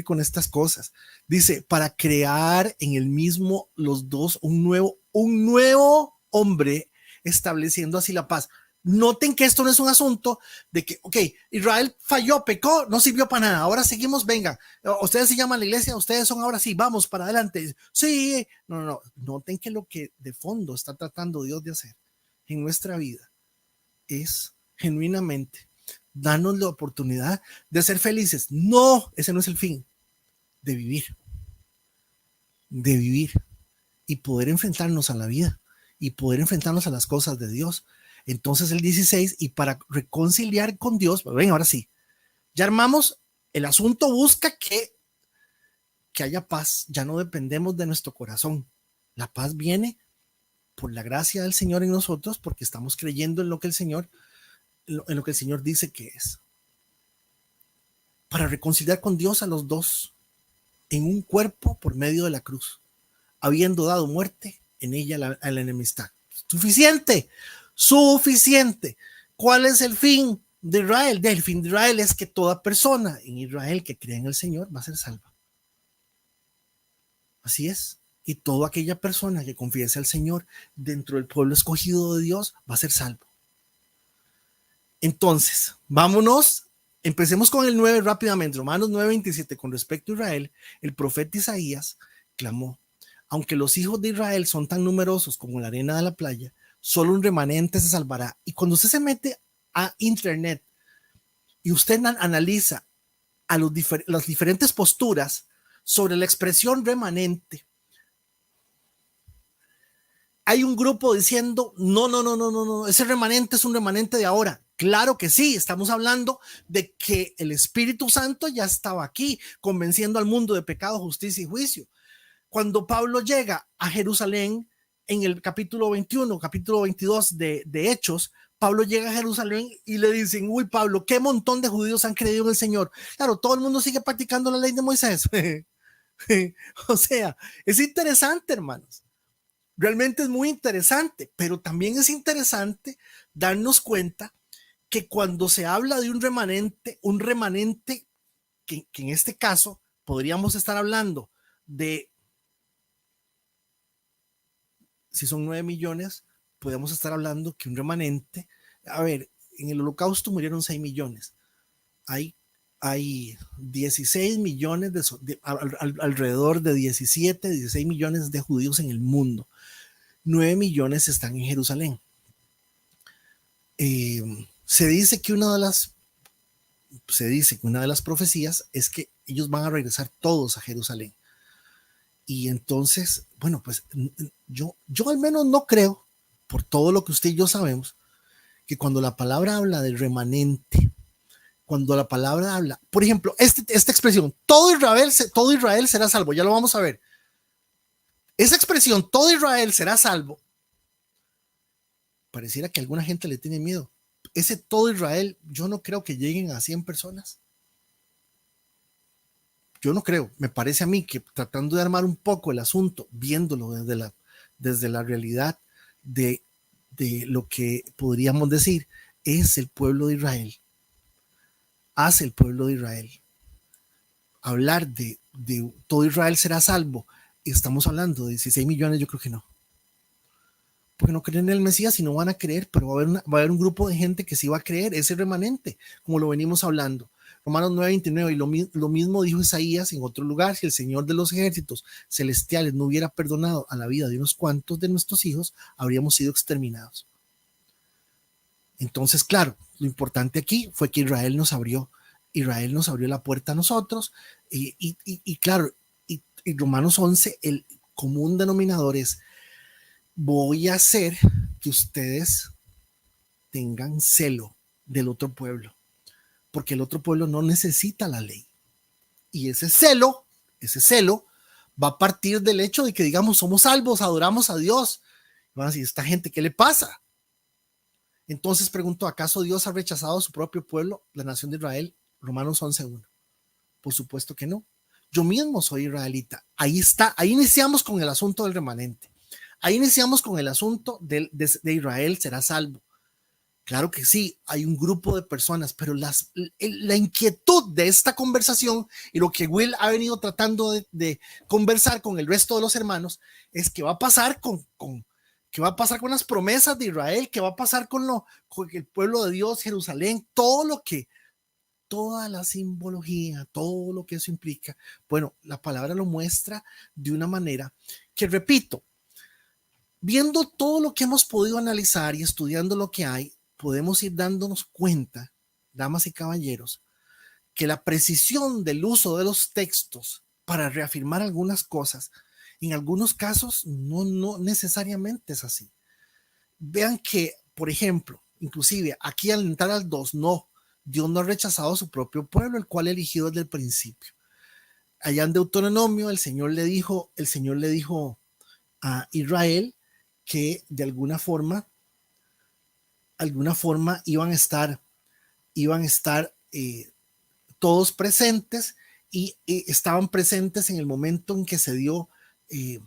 con estas cosas. Dice, para crear en el mismo los dos un nuevo hombre, estableciendo así la paz. Noten que esto no es un asunto de que, ok, Israel falló, pecó, no sirvió para nada, ahora seguimos, venga, ustedes se llaman la iglesia, ustedes son ahora sí, vamos para adelante. Sí, no. Noten que lo que de fondo está tratando Dios de hacer en nuestra vida es genuinamente darnos la oportunidad de ser felices. No, ese no es el fin. De vivir y poder enfrentarnos a la vida y poder enfrentarnos a las cosas de Dios. Entonces el 16, y para reconciliar con Dios, ven, ahora sí, ya armamos, el asunto busca que haya paz, ya no dependemos de nuestro corazón. La paz viene por la gracia del Señor en nosotros, porque estamos creyendo en lo que el Señor dice que es. Para reconciliar con Dios a los dos en un cuerpo por medio de la cruz, habiendo dado muerte en ella a la enemistad. Suficiente. ¿Cuál es el fin de Israel? El fin de Israel es que toda persona en Israel que crea en el Señor va a ser salva. Así es. Y toda aquella persona que confiese al Señor dentro del pueblo escogido de Dios va a ser salvo. Entonces, vámonos. Empecemos con el 9 rápidamente. Romanos 9:27. Con respecto a Israel, el profeta Isaías clamó: aunque los hijos de Israel son tan numerosos como la arena de la playa, solo un remanente se salvará. Y cuando usted se mete a internet y usted analiza a las diferentes posturas sobre la expresión remanente, hay un grupo diciendo no, ese remanente es un remanente de ahora. Claro que sí, estamos hablando de que el Espíritu Santo ya estaba aquí convenciendo al mundo de pecado, justicia y juicio. Cuando Pablo llega a Jerusalén, en el capítulo 21, capítulo 22 de Hechos, Pablo llega a Jerusalén y le dicen, uy, Pablo, qué montón de judíos han creído en el Señor. Claro, todo el mundo sigue practicando la ley de Moisés. O sea, es interesante, hermanos. Realmente es muy interesante, pero también es interesante darnos cuenta que cuando se habla de un remanente que en este caso podríamos estar hablando de, si son 9 millones, podemos estar hablando que un remanente, a ver, en el holocausto murieron 6 millones, hay 16 millones alrededor de 17, 16 millones de judíos en el mundo. 9 millones están en Jerusalén. Se dice que una de las profecías es que ellos van a regresar todos a Jerusalén. Y entonces, bueno, pues yo al menos no creo, por todo lo que usted y yo sabemos, que cuando la palabra habla del remanente, cuando la palabra habla, por ejemplo, esta expresión, todo Israel será salvo, ya lo vamos a ver. Esa expresión, todo Israel será salvo, pareciera que a alguna gente le tiene miedo. Ese todo Israel, yo no creo que lleguen a 100 personas. Yo no creo, me parece a mí que tratando de armar un poco el asunto, viéndolo desde la realidad de lo que podríamos decir, es el pueblo de Israel. Hace el pueblo de Israel. Hablar de todo Israel será salvo, estamos hablando de 16 millones, yo creo que no. Porque no creen en el Mesías y no van a creer, pero va a haber un grupo de gente que sí va a creer, ese remanente, como lo venimos hablando. Romanos 9:29, y lo mismo dijo Isaías en otro lugar: si el Señor de los ejércitos celestiales no hubiera perdonado a la vida de unos cuantos de nuestros hijos, habríamos sido exterminados. Entonces, claro, lo importante aquí fue que Israel nos abrió la puerta a nosotros, y claro, y Romanos 11, el común denominador es: voy a hacer que ustedes tengan celo del otro pueblo, porque el otro pueblo no necesita la ley. Y ese celo va a partir del hecho de que, digamos, somos salvos, adoramos a Dios. Van a decir, ¿esta gente qué le pasa? Entonces pregunto, ¿acaso Dios ha rechazado a su propio pueblo, la nación de Israel? Romanos 11:1. Por supuesto que no. Yo mismo soy israelita. Ahí está, ahí iniciamos con el asunto del remanente. Ahí iniciamos con el asunto de Israel será salvo. Claro que sí, hay un grupo de personas, pero la inquietud de esta conversación y lo que Will ha venido tratando de conversar con el resto de los hermanos es qué va a pasar qué va a pasar con las promesas de Israel, qué va a pasar con el pueblo de Dios, Jerusalén, toda la simbología, todo lo que eso implica. Bueno, la palabra lo muestra de una manera que, repito, viendo todo lo que hemos podido analizar y estudiando lo que hay, podemos ir dándonos cuenta, damas y caballeros, que la precisión del uso de los textos para reafirmar algunas cosas, en algunos casos no necesariamente es así. Vean que, por ejemplo, inclusive aquí al entrar al 2, no, Dios no ha rechazado a su propio pueblo, el cual eligió desde el principio. Allá en Deuteronomio, el Señor le dijo a Israel que de alguna forma iban a estar todos presentes, y estaban presentes en el momento en que se dio el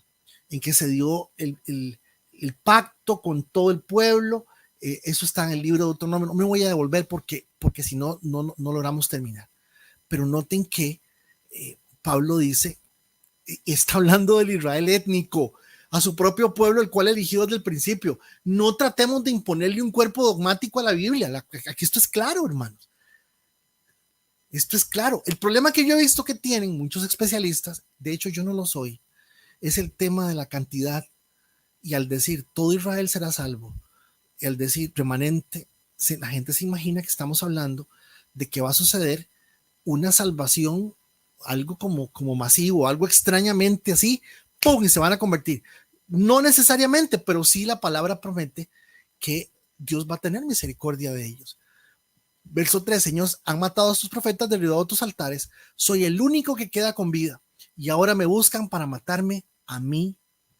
pacto con todo el pueblo. Eso está en el libro de Deuteronomio. No me voy a devolver porque si no logramos terminar. Pero noten que Pablo dice, está hablando del Israel étnico, a su propio pueblo, el cual eligió desde el principio. No tratemos de imponerle un cuerpo dogmático a la Biblia. Aquí esto es claro, hermanos. Esto es claro. El problema que yo he visto que tienen muchos especialistas, de hecho yo no lo soy, es el tema de la cantidad. Y al decir todo Israel será salvo, y al decir remanente, la gente se imagina que estamos hablando de que va a suceder una salvación, algo como masivo, algo extrañamente así, ¡pum!, y se van a convertir. No necesariamente, pero sí la palabra promete que Dios va a tener misericordia de ellos. Verso 3, Señor, han matado a sus profetas, derribado tus altares, soy el único que queda con vida, y ahora me buscan para matarme a mí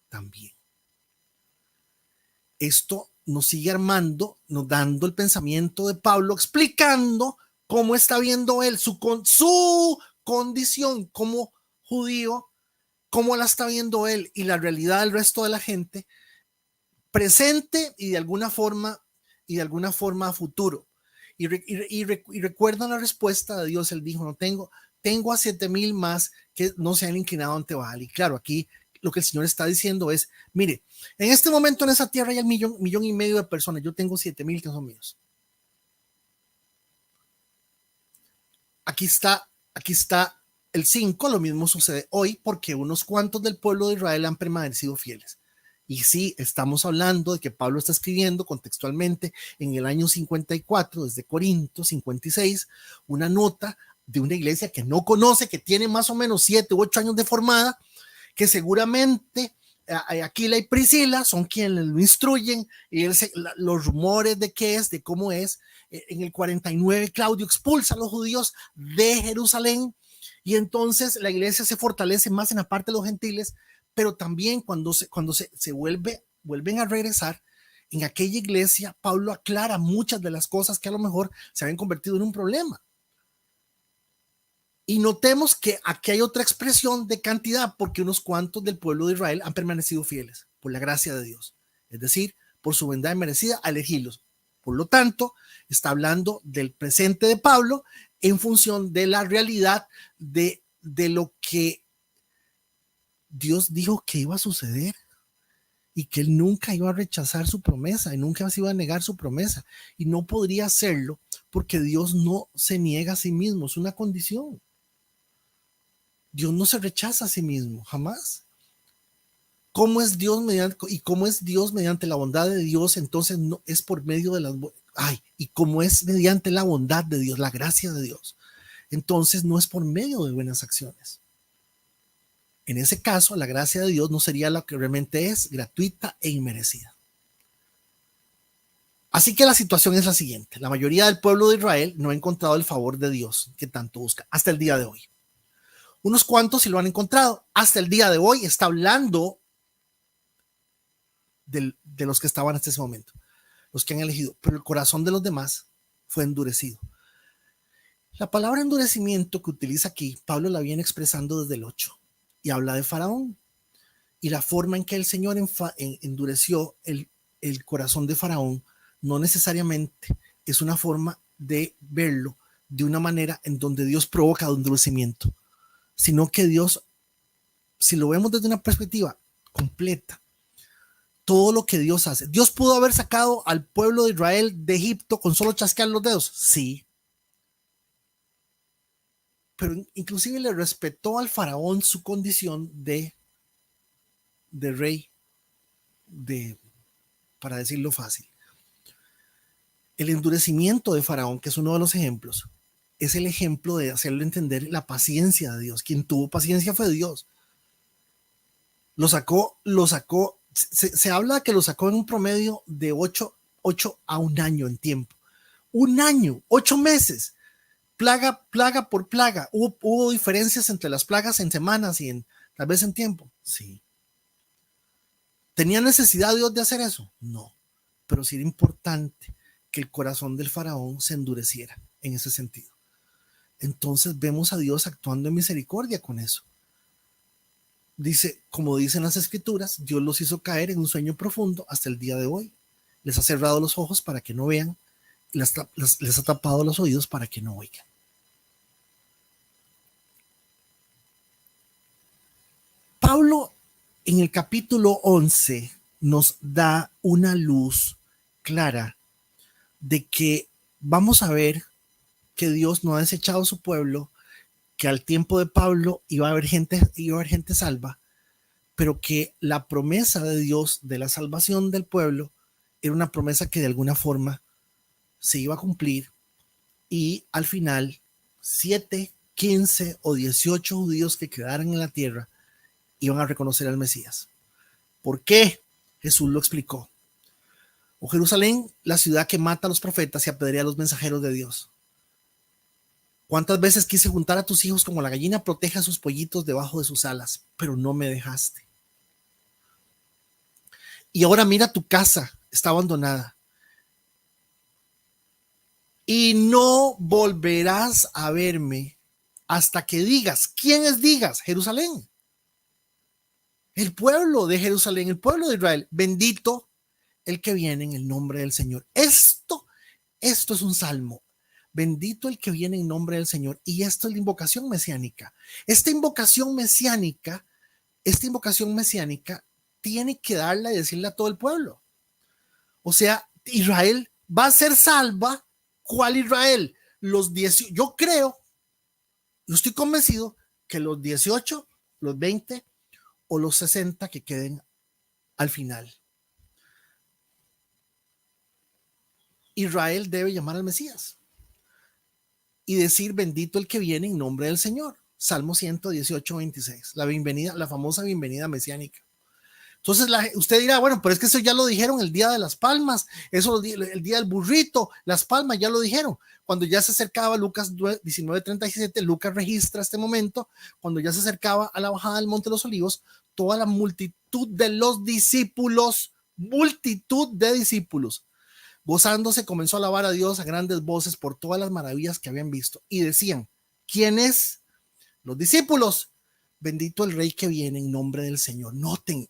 también. esto nos sigue armando, nos dando el pensamiento de Pablo, explicando cómo está viendo él su condición como judío, cómo la está viendo él y la realidad del resto de la gente presente y de alguna forma a futuro. Y recuerdan la respuesta de Dios. Él dijo, no tengo a 7,000 más que no se han inclinado ante Baal. Y claro, aquí lo que el Señor está diciendo es, mire, en este momento en esa tierra hay 1,5 millones de personas, yo tengo 7,000 que son míos. Aquí está el 5, lo mismo sucede hoy porque unos cuantos del pueblo de Israel han permanecido fieles. Y sí, estamos hablando de que Pablo está escribiendo contextualmente en el año 54, desde Corinto 56, una nota de una iglesia que no conoce, que tiene más o menos 7 u 8 años de formada, que seguramente Aquila y Priscila son quienes lo instruyen, y los rumores de qué es, de cómo es. En el 49 Claudio expulsa a los judíos de Jerusalén, y entonces la iglesia se fortalece más en la parte de los gentiles, pero también cuando se vuelven a regresar, en aquella iglesia Pablo aclara muchas de las cosas que a lo mejor se habían convertido en un problema. Y notemos que aquí hay otra expresión de cantidad, porque unos cuantos del pueblo de Israel han permanecido fieles por la gracia de Dios, es decir, por su bondad merecida a elegirlos. Por lo tanto, está hablando del presente de Pablo en función de la realidad de lo que Dios dijo que iba a suceder, y que él nunca iba a rechazar su promesa y nunca se iba a negar su promesa, y no podría hacerlo porque Dios no se niega a sí mismo, es una condición. Dios no se rechaza a sí mismo, jamás. ¿Cómo es Dios mediante la bondad de Dios? Entonces no es por medio de y como es mediante la bondad de Dios, la gracia de Dios, entonces no es por medio de buenas acciones. En ese caso, la gracia de Dios no sería lo que realmente es, gratuita e inmerecida. Así que la situación es la siguiente: la mayoría del pueblo de Israel no ha encontrado el favor de Dios que tanto busca hasta el día de hoy. Unos cuantos sí lo han encontrado. Hasta el día de hoy está hablando de los que estaban hasta ese momento, los que han elegido, pero el corazón de los demás fue endurecido. La palabra endurecimiento que utiliza aquí, Pablo la viene expresando desde el 8 y habla de Faraón y la forma en que el Señor endureció el corazón de Faraón. No necesariamente es una forma de verlo de una manera en donde Dios provoca endurecimiento, sino que Dios, si lo vemos desde una perspectiva completa, todo lo que Dios hace, Dios pudo haber sacado al pueblo de Israel de Egipto con solo chasquear los dedos, sí, pero inclusive le respetó al faraón su condición de rey, para decirlo fácil. El endurecimiento de Faraón, que es uno de los ejemplos, es el ejemplo de hacerle entender la paciencia de Dios. Quien tuvo paciencia fue Dios. Lo sacó, se habla que lo sacó en un promedio de 8 a un año en tiempo. Un año, 8 meses, plaga por plaga. Hubo diferencias entre las plagas en semanas y tal vez en tiempo. Sí. ¿Tenía necesidad Dios de hacer eso? No, pero sí era importante que el corazón del faraón se endureciera en ese sentido. Entonces vemos a Dios actuando en misericordia con eso. Dice, como dicen las escrituras, Dios los hizo caer en un sueño profundo hasta el día de hoy. Les ha cerrado los ojos para que no vean y les ha tapado los oídos para que no oigan. Pablo en el capítulo 11 nos da una luz clara de que vamos a ver que Dios no ha desechado a su pueblo, que al tiempo de Pablo iba a haber gente salva, pero que la promesa de Dios de la salvación del pueblo era una promesa que de alguna forma se iba a cumplir, y al final 7, 15 o 18 judíos que quedaran en la tierra iban a reconocer al Mesías. ¿Por qué? Jesús lo explicó. Oh Jerusalén, la ciudad que mata a los profetas y apedrea a los mensajeros de Dios. ¿Cuántas veces quise juntar a tus hijos como la gallina protege a sus pollitos debajo de sus alas, pero no me dejaste? Y ahora mira tu casa, está abandonada. Y no volverás a verme hasta que digas. ¿Quiénes digas? Jerusalén. El pueblo de Jerusalén, el pueblo de Israel. Bendito el que viene en el nombre del Señor. Esto es un salmo. Bendito el que viene en nombre del Señor. Y esto es la invocación mesiánica. Esta invocación mesiánica tiene que darla y decirle a todo el pueblo. O sea, Israel va a ser salva. ¿Cuál Israel? Los 18. Yo estoy convencido que los 18, los 20 o los 60 que queden al final. Israel debe llamar al Mesías y decir bendito el que viene en nombre del Señor. Salmo 118, 26. La bienvenida, la famosa bienvenida mesiánica. Entonces usted dirá, bueno, pero es que eso ya lo dijeron el día de las palmas, eso el día del burrito, las palmas ya lo dijeron. Cuando ya se acercaba Lucas 19:37, Lucas registra este momento, cuando ya se acercaba a la bajada del Monte de los Olivos, toda la multitud de los discípulos, gozándose, comenzó a alabar a Dios a grandes voces por todas las maravillas que habían visto. Y decían, ¿quién es? Los discípulos. Bendito el Rey que viene en nombre del Señor. Noten,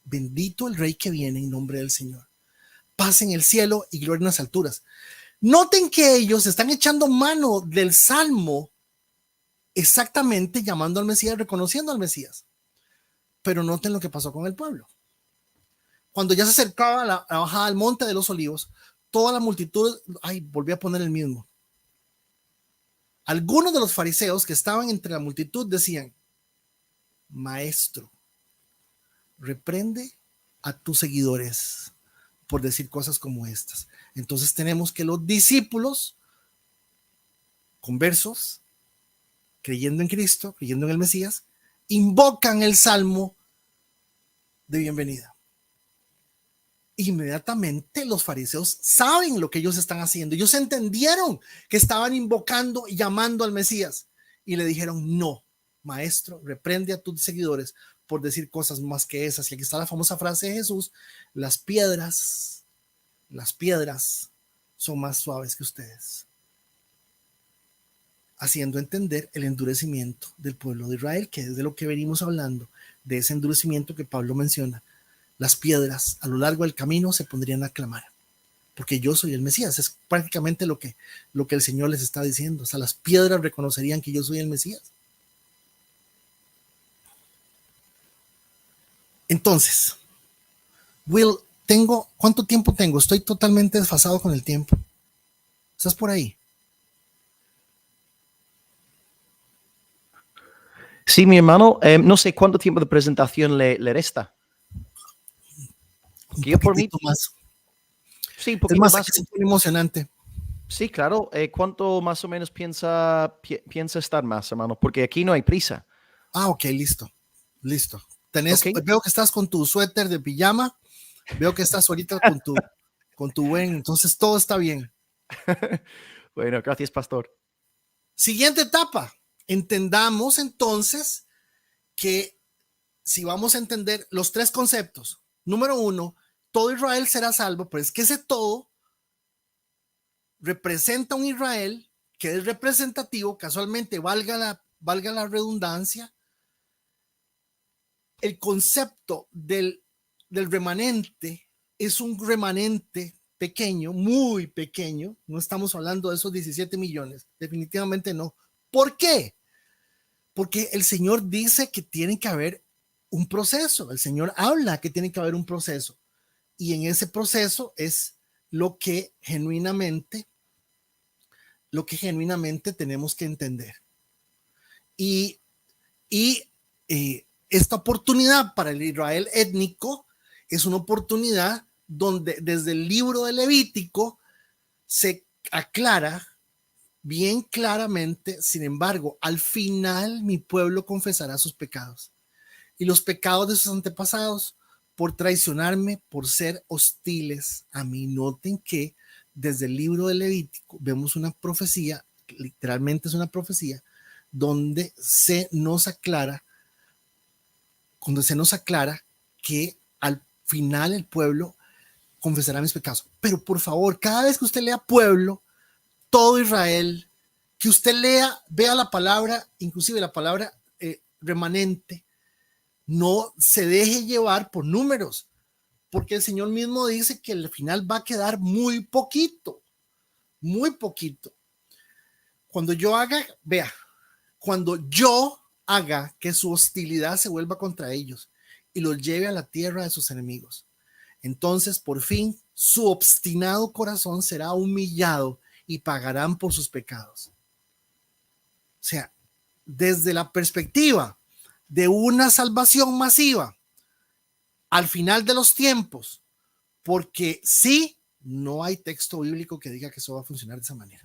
bendito el Rey que viene en nombre del Señor. Paz en el cielo y gloria en las alturas. Noten que ellos están echando mano del Salmo, exactamente llamando al Mesías, reconociendo al Mesías. Pero noten lo que pasó con el pueblo. Cuando ya se acercaba la bajada al Monte de los Olivos, toda la multitud, volví a poner el mismo. Algunos de los fariseos que estaban entre la multitud decían, Maestro, reprende a tus seguidores por decir cosas como estas. Entonces tenemos que los discípulos conversos, creyendo en Cristo, creyendo en el Mesías, invocan el salmo de bienvenida. Inmediatamente los fariseos saben lo que ellos están haciendo. Ellos entendieron que estaban invocando y llamando al Mesías y le dijeron, no, maestro, reprende a tus seguidores por decir cosas más que esas. Y aquí está la famosa frase de Jesús, las piedras son más suaves que ustedes. Haciendo entender el endurecimiento del pueblo de Israel, que es de lo que venimos hablando, de ese endurecimiento que Pablo menciona. Las piedras a lo largo del camino se pondrían a clamar, porque yo soy el Mesías. Es prácticamente lo que el Señor les está diciendo. O sea, las piedras reconocerían que yo soy el Mesías. Entonces, Will, ¿cuánto tiempo tengo? Estoy totalmente desfasado con el tiempo. ¿Estás por ahí?
Sí, mi hermano, no sé cuánto tiempo de presentación le resta.
Un poquito más.
Sí, un poquito más.
Es muy emocionante.
Sí, claro. ¿Cuánto más o menos piensa estar más, hermano? Porque aquí no hay prisa.
Ok, listo. Veo que estás con tu suéter de pijama. Veo que estás ahorita con tu buen. Entonces todo está bien.
Bueno, gracias, pastor.
Siguiente etapa. Entendamos entonces que si vamos a entender los tres conceptos. Número 1, todo Israel será salvo, pero es que ese todo representa un Israel que es representativo, casualmente, valga la redundancia. El concepto del remanente es un remanente pequeño, muy pequeño. No estamos hablando de esos 17 millones, definitivamente no. ¿Por qué? Porque el Señor dice que tiene que haber un proceso. El Señor habla que tiene que haber un proceso. Y en ese proceso es lo que genuinamente tenemos que entender. Y esta oportunidad para el Israel étnico es una oportunidad donde desde el libro de Levítico se aclara bien claramente, sin embargo, al final mi pueblo confesará sus pecados y los pecados de sus antepasados por traicionarme, por ser hostiles a mí. Noten que desde el libro de Levítico vemos una profecía, literalmente es una profecía, donde se nos aclara que al final el pueblo confesará mis pecados. Pero por favor, cada vez que usted lea pueblo, todo Israel, que usted vea la palabra, inclusive la palabra remanente, no se deje llevar por números, porque el Señor mismo dice que al final va a quedar muy poquito, muy poquito. Cuando yo haga que su hostilidad se vuelva contra ellos y los lleve a la tierra de sus enemigos, entonces por fin su obstinado corazón será humillado y pagarán por sus pecados. O sea, desde la perspectiva de una salvación masiva al final de los tiempos, porque sí, no hay texto bíblico que diga que eso va a funcionar de esa manera.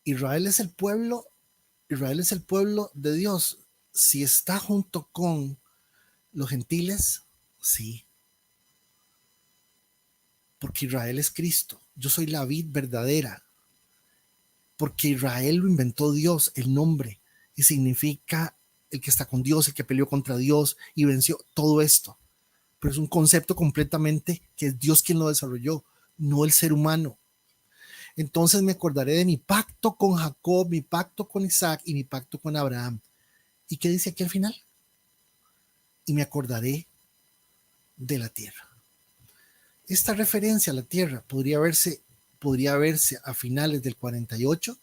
Israel es el pueblo de Dios. Si está junto con los gentiles, sí. Porque Israel es Cristo. Yo soy la vid verdadera. Porque Israel lo inventó Dios, el nombre, y significa el que está con Dios, el que peleó contra Dios y venció todo esto. Pero es un concepto completamente que es Dios quien lo desarrolló, no el ser humano. Entonces me acordaré de mi pacto con Jacob, mi pacto con Isaac y mi pacto con Abraham. ¿Y qué dice aquí al final? Y me acordaré de la tierra. Esta referencia a la tierra podría verse a finales del 48,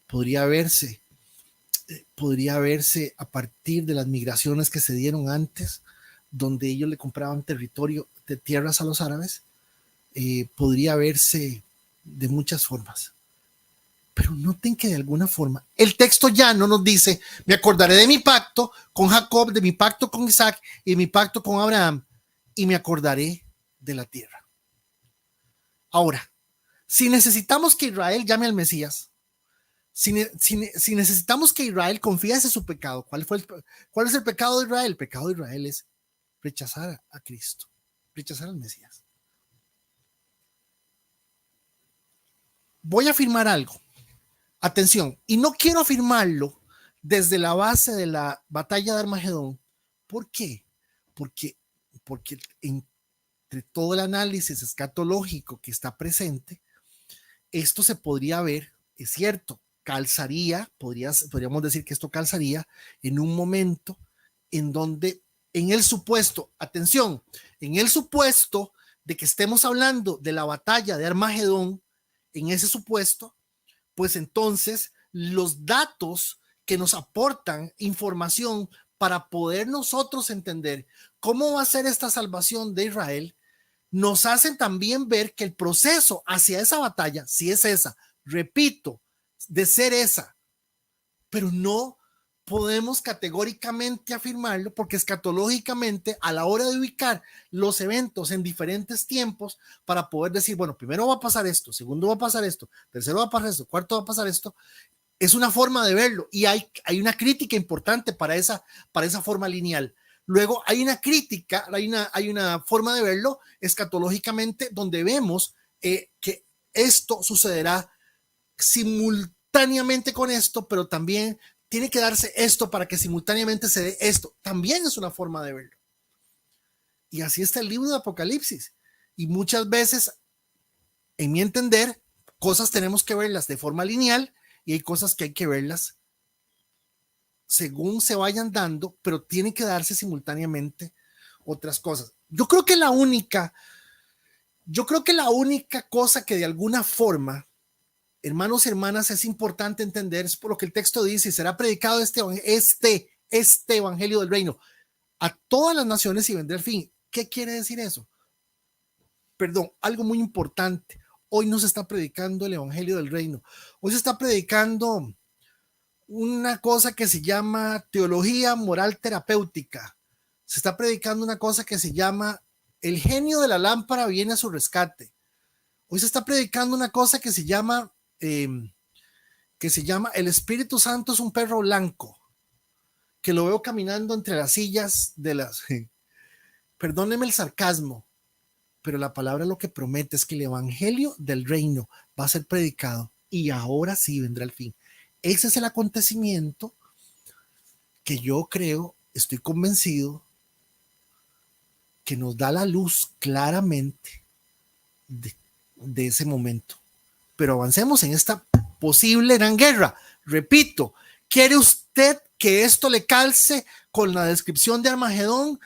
podría verse a partir de las migraciones que se dieron antes, donde ellos le compraban territorio de tierras a los árabes, podría verse de muchas formas. Pero noten que de alguna forma el texto ya no nos dice, me acordaré de mi pacto con Jacob, de mi pacto con Isaac y de mi pacto con Abraham, y me acordaré de la tierra. Ahora, si necesitamos que Israel llame al Mesías, si necesitamos que Israel confiese su pecado, ¿cuál es el pecado de Israel? El pecado de Israel es rechazar a Cristo, rechazar al Mesías. Voy a afirmar algo. Atención, y no quiero afirmarlo desde la base de la batalla de Armagedón. ¿Por qué? Porque entre todo el análisis escatológico que está presente, esto se podría ver, es cierto, podríamos decir que esto calzaría en un momento en donde, en el supuesto de que estemos hablando de la batalla de Armagedón, en ese supuesto, pues entonces los datos que nos aportan información para poder nosotros entender cómo va a ser esta salvación de Israel, nos hacen también ver que el proceso hacia esa batalla, si es esa, repito, de ser esa, pero no podemos categóricamente afirmarlo porque escatológicamente a la hora de ubicar los eventos en diferentes tiempos para poder decir, bueno, primero va a pasar esto, segundo va a pasar esto, tercero va a pasar esto, cuarto va a pasar esto, es una forma de verlo y hay una crítica importante para esa forma lineal. Luego hay una crítica, hay una forma de verlo escatológicamente donde vemos que esto sucederá simultáneamente con esto, pero también tiene que darse esto para que simultáneamente se dé esto. También es una forma de verlo. Y así está el libro de Apocalipsis. Y muchas veces, en mi entender, cosas tenemos que verlas de forma lineal y hay cosas que hay que verlas según se vayan dando, pero tiene que darse simultáneamente otras cosas. Yo creo que la única cosa que de alguna forma, hermanos y hermanas, es importante entender, es por lo que el texto dice, será predicado este evangelio del reino a todas las naciones y vendrá el fin. ¿Qué quiere decir eso? Perdón, algo muy importante. Hoy no se está predicando el evangelio del reino. Hoy se está predicando una cosa que se llama teología moral terapéutica. Se está predicando una cosa que se llama el genio de la lámpara viene a su rescate. Hoy se está predicando una cosa que se llama el Espíritu Santo es un perro blanco que lo veo caminando entre las sillas de las... Perdóneme el sarcasmo, pero la palabra lo que promete es que el evangelio del reino va a ser predicado y ahora sí vendrá el fin. Ese es el acontecimiento que yo creo, estoy convencido que nos da la luz claramente de ese momento. Pero avancemos en esta posible gran guerra. Repito, ¿quiere usted que esto le calce con la descripción de Armagedón?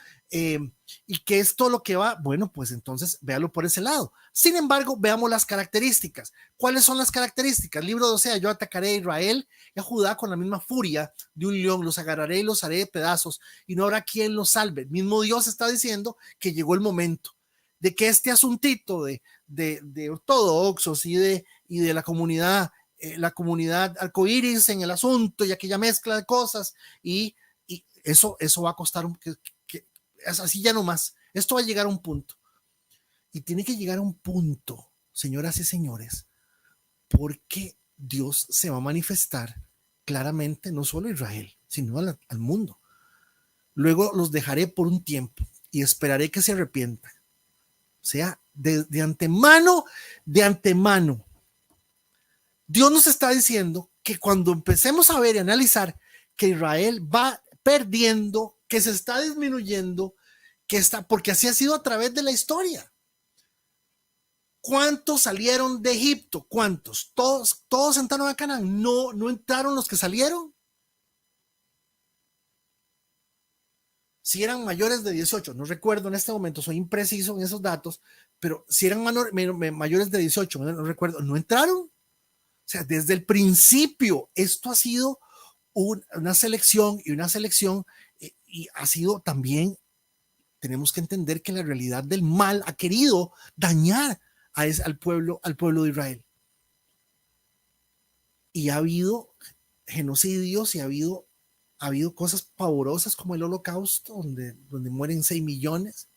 Y que esto lo que va, bueno, pues entonces véalo por ese lado. Sin embargo, veamos las características. ¿Cuáles son las características? Libro de Osea: yo atacaré a Israel y a Judá con la misma furia de un león, los agarraré y los haré de pedazos y no habrá quien los salve. El mismo Dios está diciendo que llegó el momento de que este asuntito de ortodoxos y de la comunidad arcoíris en el asunto y aquella mezcla de cosas y eso va a costar así ya no más. Esto va a llegar a un punto y tiene que llegar a un punto, señoras y señores, porque Dios se va a manifestar claramente no solo a Israel, sino al mundo. Luego los dejaré por un tiempo y esperaré que se arrepientan. O sea, de antemano, Dios nos está diciendo que cuando empecemos a ver y analizar que Israel va perdiendo, que se está disminuyendo, porque así ha sido a través de la historia. ¿Cuántos salieron de Egipto? ¿Cuántos? ¿Todos entraron a Canaán? No entraron los que salieron. Si eran mayores de 18, no recuerdo en este momento, soy impreciso en esos datos, pero si eran mayores de 18, no recuerdo, no entraron. O sea, desde el principio, esto ha sido una selección y ha sido también, tenemos que entender que la realidad del mal ha querido dañar al pueblo de Israel. Y ha habido genocidios y ha habido cosas pavorosas como el Holocausto, donde mueren 6 millones.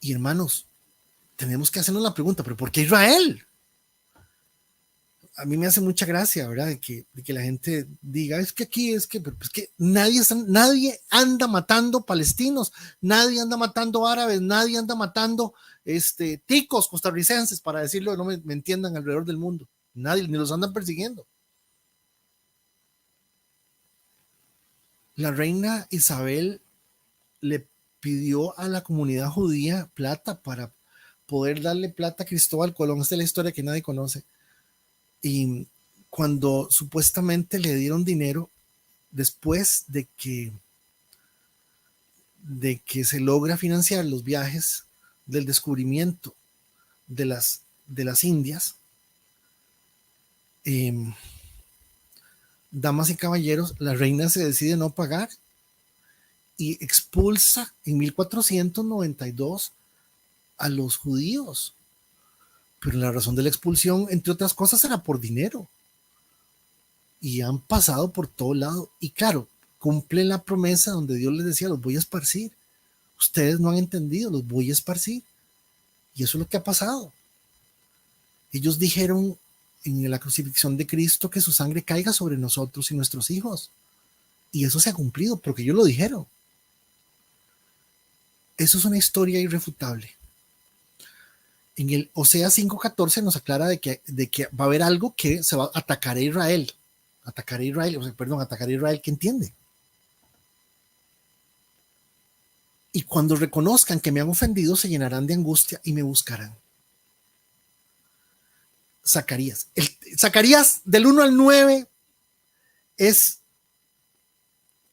Y hermanos, tenemos que hacernos la pregunta, ¿pero por qué Israel? A mí me hace mucha gracia, ¿verdad? De que la gente diga, pero es que nadie anda matando palestinos, nadie anda matando árabes, nadie anda matando ticos costarricenses, para decirlo, no me entiendan, alrededor del mundo. Nadie, ni los andan persiguiendo. La reina Isabel le pidió a la comunidad judía plata para poder darle plata a Cristóbal Colón. Esta es la historia que nadie conoce. Y cuando supuestamente le dieron dinero, después de que se logra financiar los viajes del descubrimiento de las Indias, damas y caballeros, la reina se decide no pagar y expulsa en 1492 a los judíos. Pero la razón de la expulsión, entre otras cosas, era por dinero. Y han pasado por todo lado. Y claro, cumplen la promesa donde Dios les decía, los voy a esparcir. Ustedes no han entendido, los voy a esparcir. Y eso es lo que ha pasado. Ellos dijeron en la crucifixión de Cristo que su sangre caiga sobre nosotros y nuestros hijos. Y eso se ha cumplido porque ellos lo dijeron. Eso es una historia irrefutable. En el Osea 5:14 nos aclara de que va a haber algo que se va a atacar a Israel. Atacar a Israel, ¿qué entiende? Y cuando reconozcan que me han ofendido, se llenarán de angustia y me buscarán. Zacarías. Zacarías del 1 al 9 es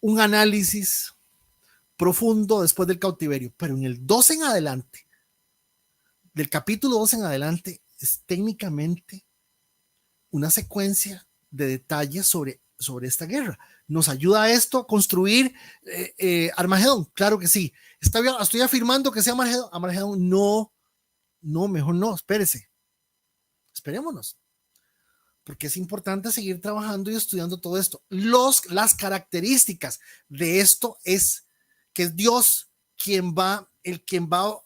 un análisis profundo después del cautiverio, pero en el 12 en adelante, del capítulo 12 en adelante, es técnicamente una secuencia de detalles sobre esta guerra. ¿Nos ayuda esto a construir Armagedón? Claro que sí. ¿Estoy afirmando que sea Armagedón? No, mejor no, esperémonos. Porque es importante seguir trabajando y estudiando todo esto. Las características de esto es que es Dios quien va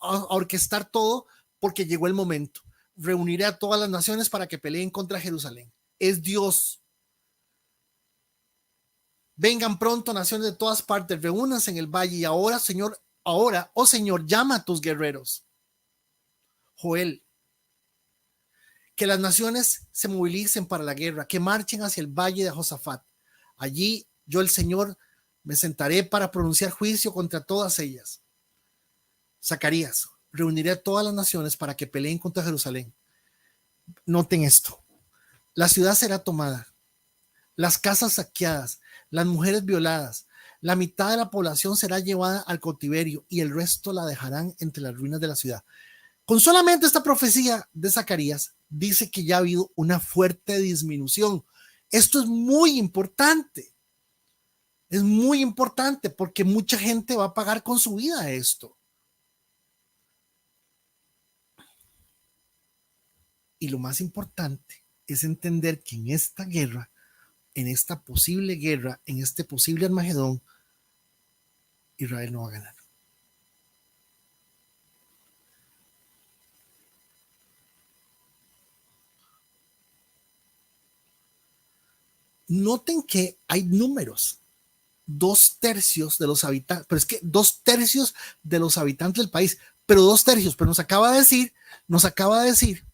a orquestar todo, porque llegó el momento. Reuniré a todas las naciones para que peleen contra Jerusalén. Es Dios. Vengan pronto naciones de todas partes, reúnanse en el valle y ahora, oh Señor, llama a tus guerreros. Joel. Que las naciones se movilicen para la guerra, que marchen hacia el valle de Josafat. Allí yo, el Señor, Me sentaré para pronunciar juicio contra todas ellas. Zacarías, reuniré a todas las naciones para que peleen contra Jerusalén. Noten esto. La ciudad será tomada, las casas saqueadas, las mujeres violadas, la mitad de la población será llevada al cautiverio y el resto la dejarán entre las ruinas de la ciudad. Con solamente esta profecía de Zacarías, dice que ya ha habido una fuerte disminución. Esto es muy importante. Es muy importante porque mucha gente va a pagar con su vida esto. Y lo más importante es entender que en esta guerra, en esta posible guerra, en este posible Armagedón, Israel no va a ganar. Noten que hay números. 2/3 de los habitantes, pero es que 2/3 de los habitantes del país, pero 2/3, pero nos acaba de decir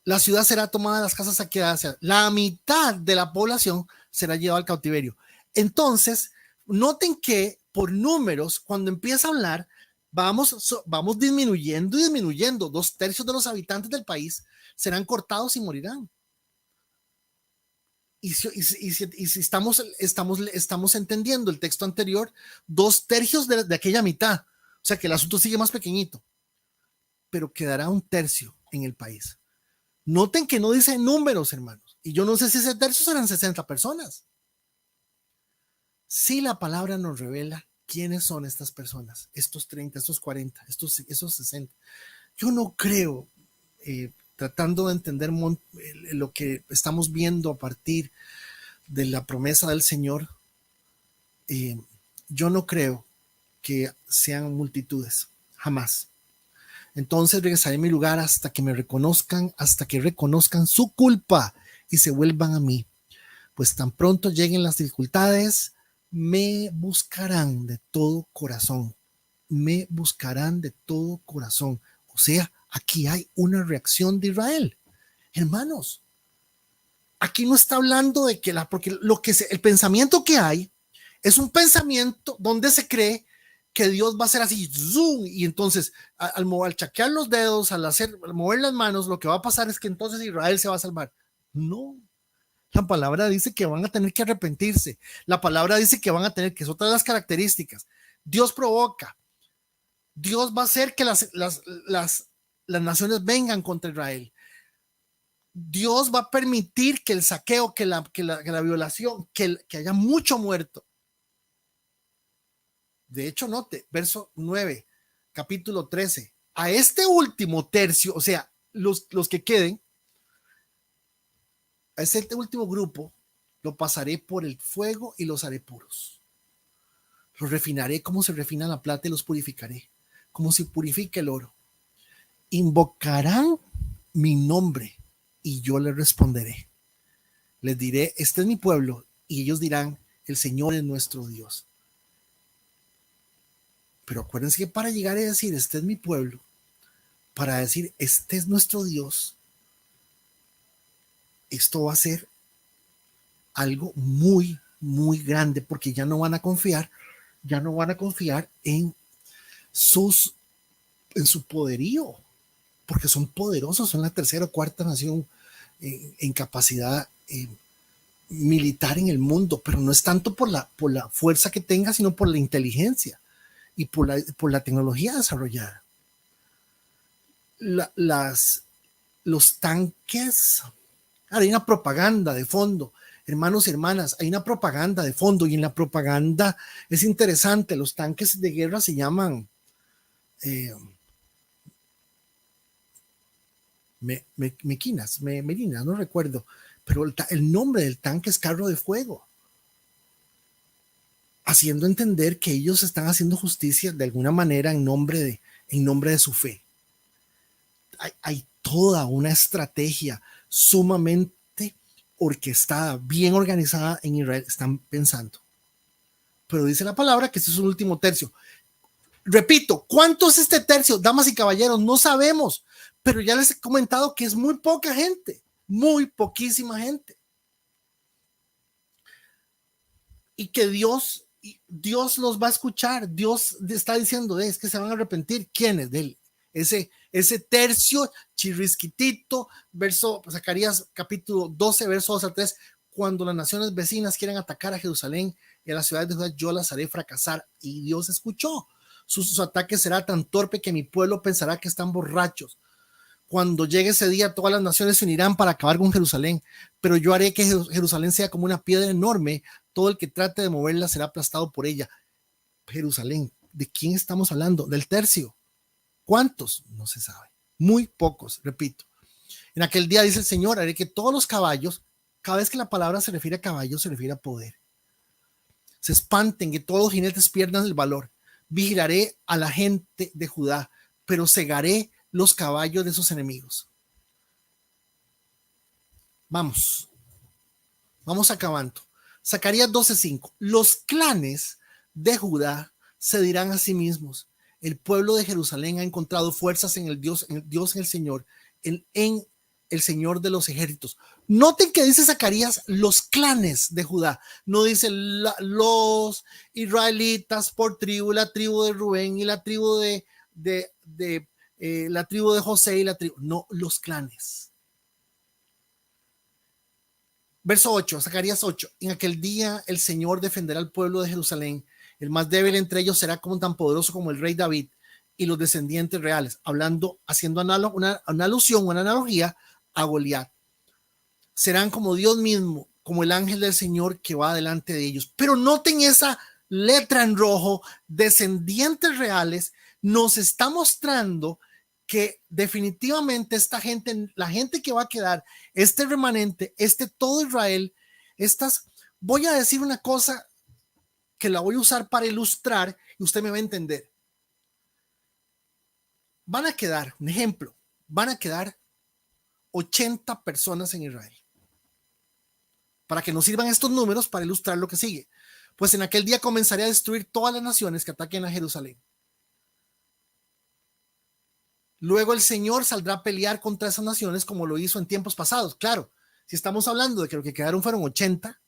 la ciudad será tomada, las casas saqueadas, o sea, la mitad de la población será llevada al cautiverio. Entonces, noten que por números, cuando empieza a hablar, vamos disminuyendo, 2/3 de los habitantes del país serán cortados y morirán. Y si estamos entendiendo el texto anterior, 2/3 de aquella mitad, o sea que el asunto sigue más pequeñito, pero quedará 1/3 en el país. Noten que no dice números, hermanos, y yo no sé si ese tercio serán 60 personas. Si la palabra nos revela quiénes son estas personas, estos 30, estos 40, esos 60. Yo no creo, tratando de entender lo que estamos viendo a partir de la promesa del Señor, yo no creo que sean multitudes, jamás. Entonces regresaré a mi lugar hasta que me reconozcan, hasta que reconozcan su culpa y se vuelvan a mí. Pues tan pronto lleguen las dificultades, me buscarán de todo corazón. Me buscarán de todo corazón. O sea, aquí hay una reacción de Israel. Hermanos, aquí no está hablando de que porque el pensamiento que hay es un pensamiento donde se cree que Dios va a hacer así, zoom, y entonces al chaquear los dedos, al mover las manos, lo que va a pasar es que entonces Israel se va a salvar. No, la palabra dice que van a tener que arrepentirse, la palabra dice que van a tener que, es otra de las características, Dios provoca, Dios va a hacer que las naciones vengan contra Israel, Dios va a permitir que el saqueo, que la violación, que haya mucho muerto. De hecho, note, verso 9, capítulo 13. A este último tercio, o sea, los que queden, a este último grupo, lo pasaré por el fuego y los haré puros. Los refinaré como se refina la plata y los purificaré, como se purifica el oro. Invocarán mi nombre y yo les responderé. Les diré, este es mi pueblo, y ellos dirán, el Señor es nuestro Dios. Pero acuérdense que para llegar a decir, este es mi pueblo, para decir, este es nuestro Dios, esto va a ser algo muy, muy grande, porque ya no van a confiar en su poderío, porque son poderosos, son la tercera o cuarta nación en capacidad militar en el mundo, pero no es tanto por la fuerza que tenga, sino por la inteligencia y por la tecnología desarrollada. Los tanques, hay una propaganda de fondo, hermanos y hermanas, hay una propaganda de fondo, y en la propaganda es interesante, los tanques de guerra se llaman Merinas, no recuerdo, pero el nombre del tanque es carro de fuego, haciendo entender que ellos están haciendo justicia de alguna manera en nombre de su fe. Hay toda una estrategia sumamente orquestada, bien organizada en Israel, están pensando. Pero dice la palabra que este es un último tercio. Repito, ¿cuánto es este tercio? Damas y caballeros, no sabemos, pero ya les he comentado que es muy poca gente, muy poquísima gente. Y que Dios los va a escuchar. Dios está diciendo, es que se van a arrepentir. ¿Quiénes? De él. Ese tercio chirrisquitito, verso Zacarías capítulo 12, verso 2 a 3, cuando las naciones vecinas quieran atacar a Jerusalén y a las ciudades de Judá, yo las haré fracasar. Y Dios escuchó. Sus ataques será tan torpe que mi pueblo pensará que están borrachos. Cuando llegue ese día, todas las naciones se unirán para acabar con Jerusalén, pero yo haré que Jerusalén sea como una piedra enorme. Todo el que trate de moverla será aplastado por ella. Jerusalén, ¿de quién estamos hablando? Del tercio. ¿Cuántos? No se sabe. Muy pocos, repito. En aquel día dice el Señor, haré que todos los caballos, cada vez que la palabra se refiere a caballos, se refiere a poder, se espanten, que todos los jinetes pierdan el valor. Vigilaré a la gente de Judá, pero cegaré los caballos de sus enemigos. Vamos acabando. Zacarías 12:5. Los clanes de Judá se dirán a sí mismos: el pueblo de Jerusalén ha encontrado fuerzas en el Dios, en el Señor, en el Señor de los ejércitos. Noten que dice Zacarías los clanes de Judá, no dice los israelitas por tribu, la tribu de Rubén y la tribu la tribu de José y la tribu, no, los clanes. Verso 8, Zacarías 8. En aquel día el Señor defenderá al pueblo de Jerusalén. El más débil entre ellos será como tan poderoso como el rey David y los descendientes reales, haciendo una alusión, una analogía a Goliat. Serán como Dios mismo, como el ángel del Señor que va delante de ellos. Pero noten esa letra en rojo, descendientes reales, nos está mostrando que definitivamente esta gente, la gente que va a quedar, este remanente, todo Israel, voy a decir una cosa que la voy a usar para ilustrar y usted me va a entender. Van a quedar, un ejemplo, van a quedar 80 personas en Israel. Para que nos sirvan estos números para ilustrar lo que sigue. Pues en aquel día comenzaré a destruir todas las naciones que ataquen a Jerusalén. Luego el Señor saldrá a pelear contra esas naciones como lo hizo en tiempos pasados. Claro, si estamos hablando de que lo que quedaron fueron 80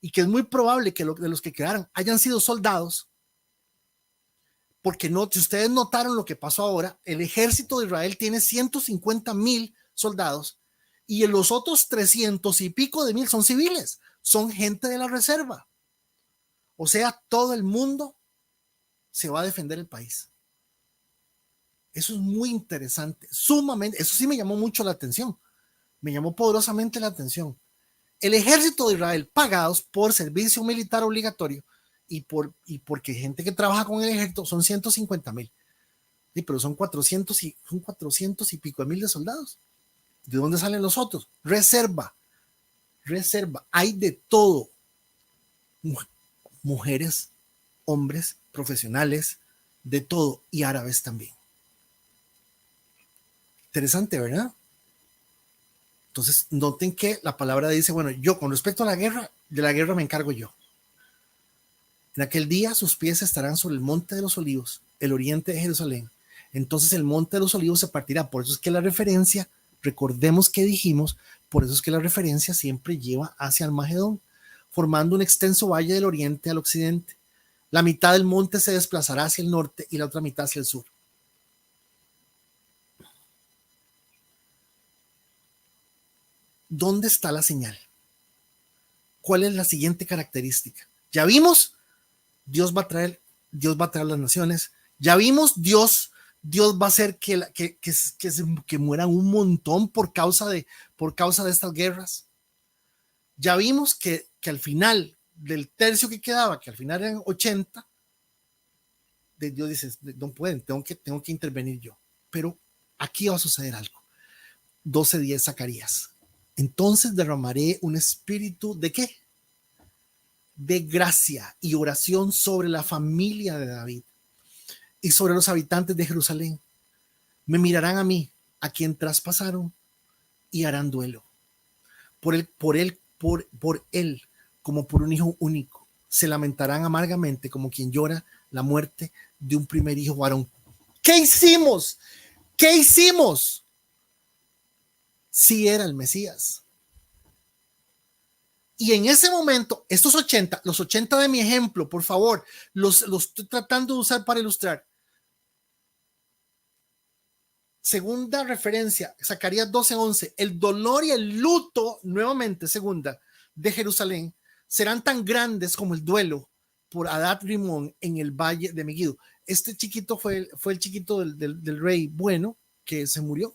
y que es muy probable que de los que quedaron hayan sido soldados, porque no, si ustedes notaron lo que pasó ahora, el ejército de Israel tiene 150,000 soldados y los otros 300 y pico de mil son civiles, son gente de la reserva. O sea, todo el mundo se va a defender el país. Eso es muy interesante, sumamente, eso sí me llamó mucho la atención, me llamó poderosamente la atención. El ejército de Israel, pagados por servicio militar obligatorio y porque gente que trabaja con el ejército, son 150,000. Sí, pero son 400 y pico de mil de soldados. ¿De dónde salen los otros? Reserva. Hay de todo. Mujeres, hombres, profesionales, de todo, y árabes también. Interesante, ¿verdad? Entonces, noten que la palabra dice, bueno, yo con respecto a la guerra, de la guerra me encargo yo. En aquel día sus pies estarán sobre el monte de los olivos, el oriente de Jerusalén. Entonces el monte de los olivos se partirá. Por eso es que la referencia, recordemos que dijimos, por eso es que la referencia siempre lleva hacia Armagedón, formando un extenso valle del oriente al occidente. La mitad del monte se desplazará hacia el norte y la otra mitad hacia el sur. ¿Dónde está la señal? ¿Cuál es la siguiente característica? Ya vimos, Dios va a traer las naciones. Ya vimos, Dios va a hacer que mueran un montón por causa de estas guerras. Ya vimos que al final del tercio que quedaba, que al final eran 80, Dios dice, no pueden, tengo que intervenir yo. Pero aquí va a suceder algo. 12:10 Zacarías. Entonces derramaré un espíritu ¿de qué? De gracia y oración sobre la familia de David y sobre los habitantes de Jerusalén. Me mirarán a mí, a quien traspasaron, y harán duelo por él como por un hijo único. se lamentarán amargamente como quien llora la muerte de un primer hijo varón. ¿Qué hicimos? ¿Qué hicimos? Sí era el Mesías. Y en ese momento, estos 80, los 80 de mi ejemplo, por favor, los estoy tratando de usar para ilustrar. Segunda referencia, Zacarías 12:11, el dolor y el luto, nuevamente segunda, de Jerusalén, serán tan grandes como el duelo por Adad Rimón en el valle de Megiddo. Este chiquito fue el chiquito del rey bueno que se murió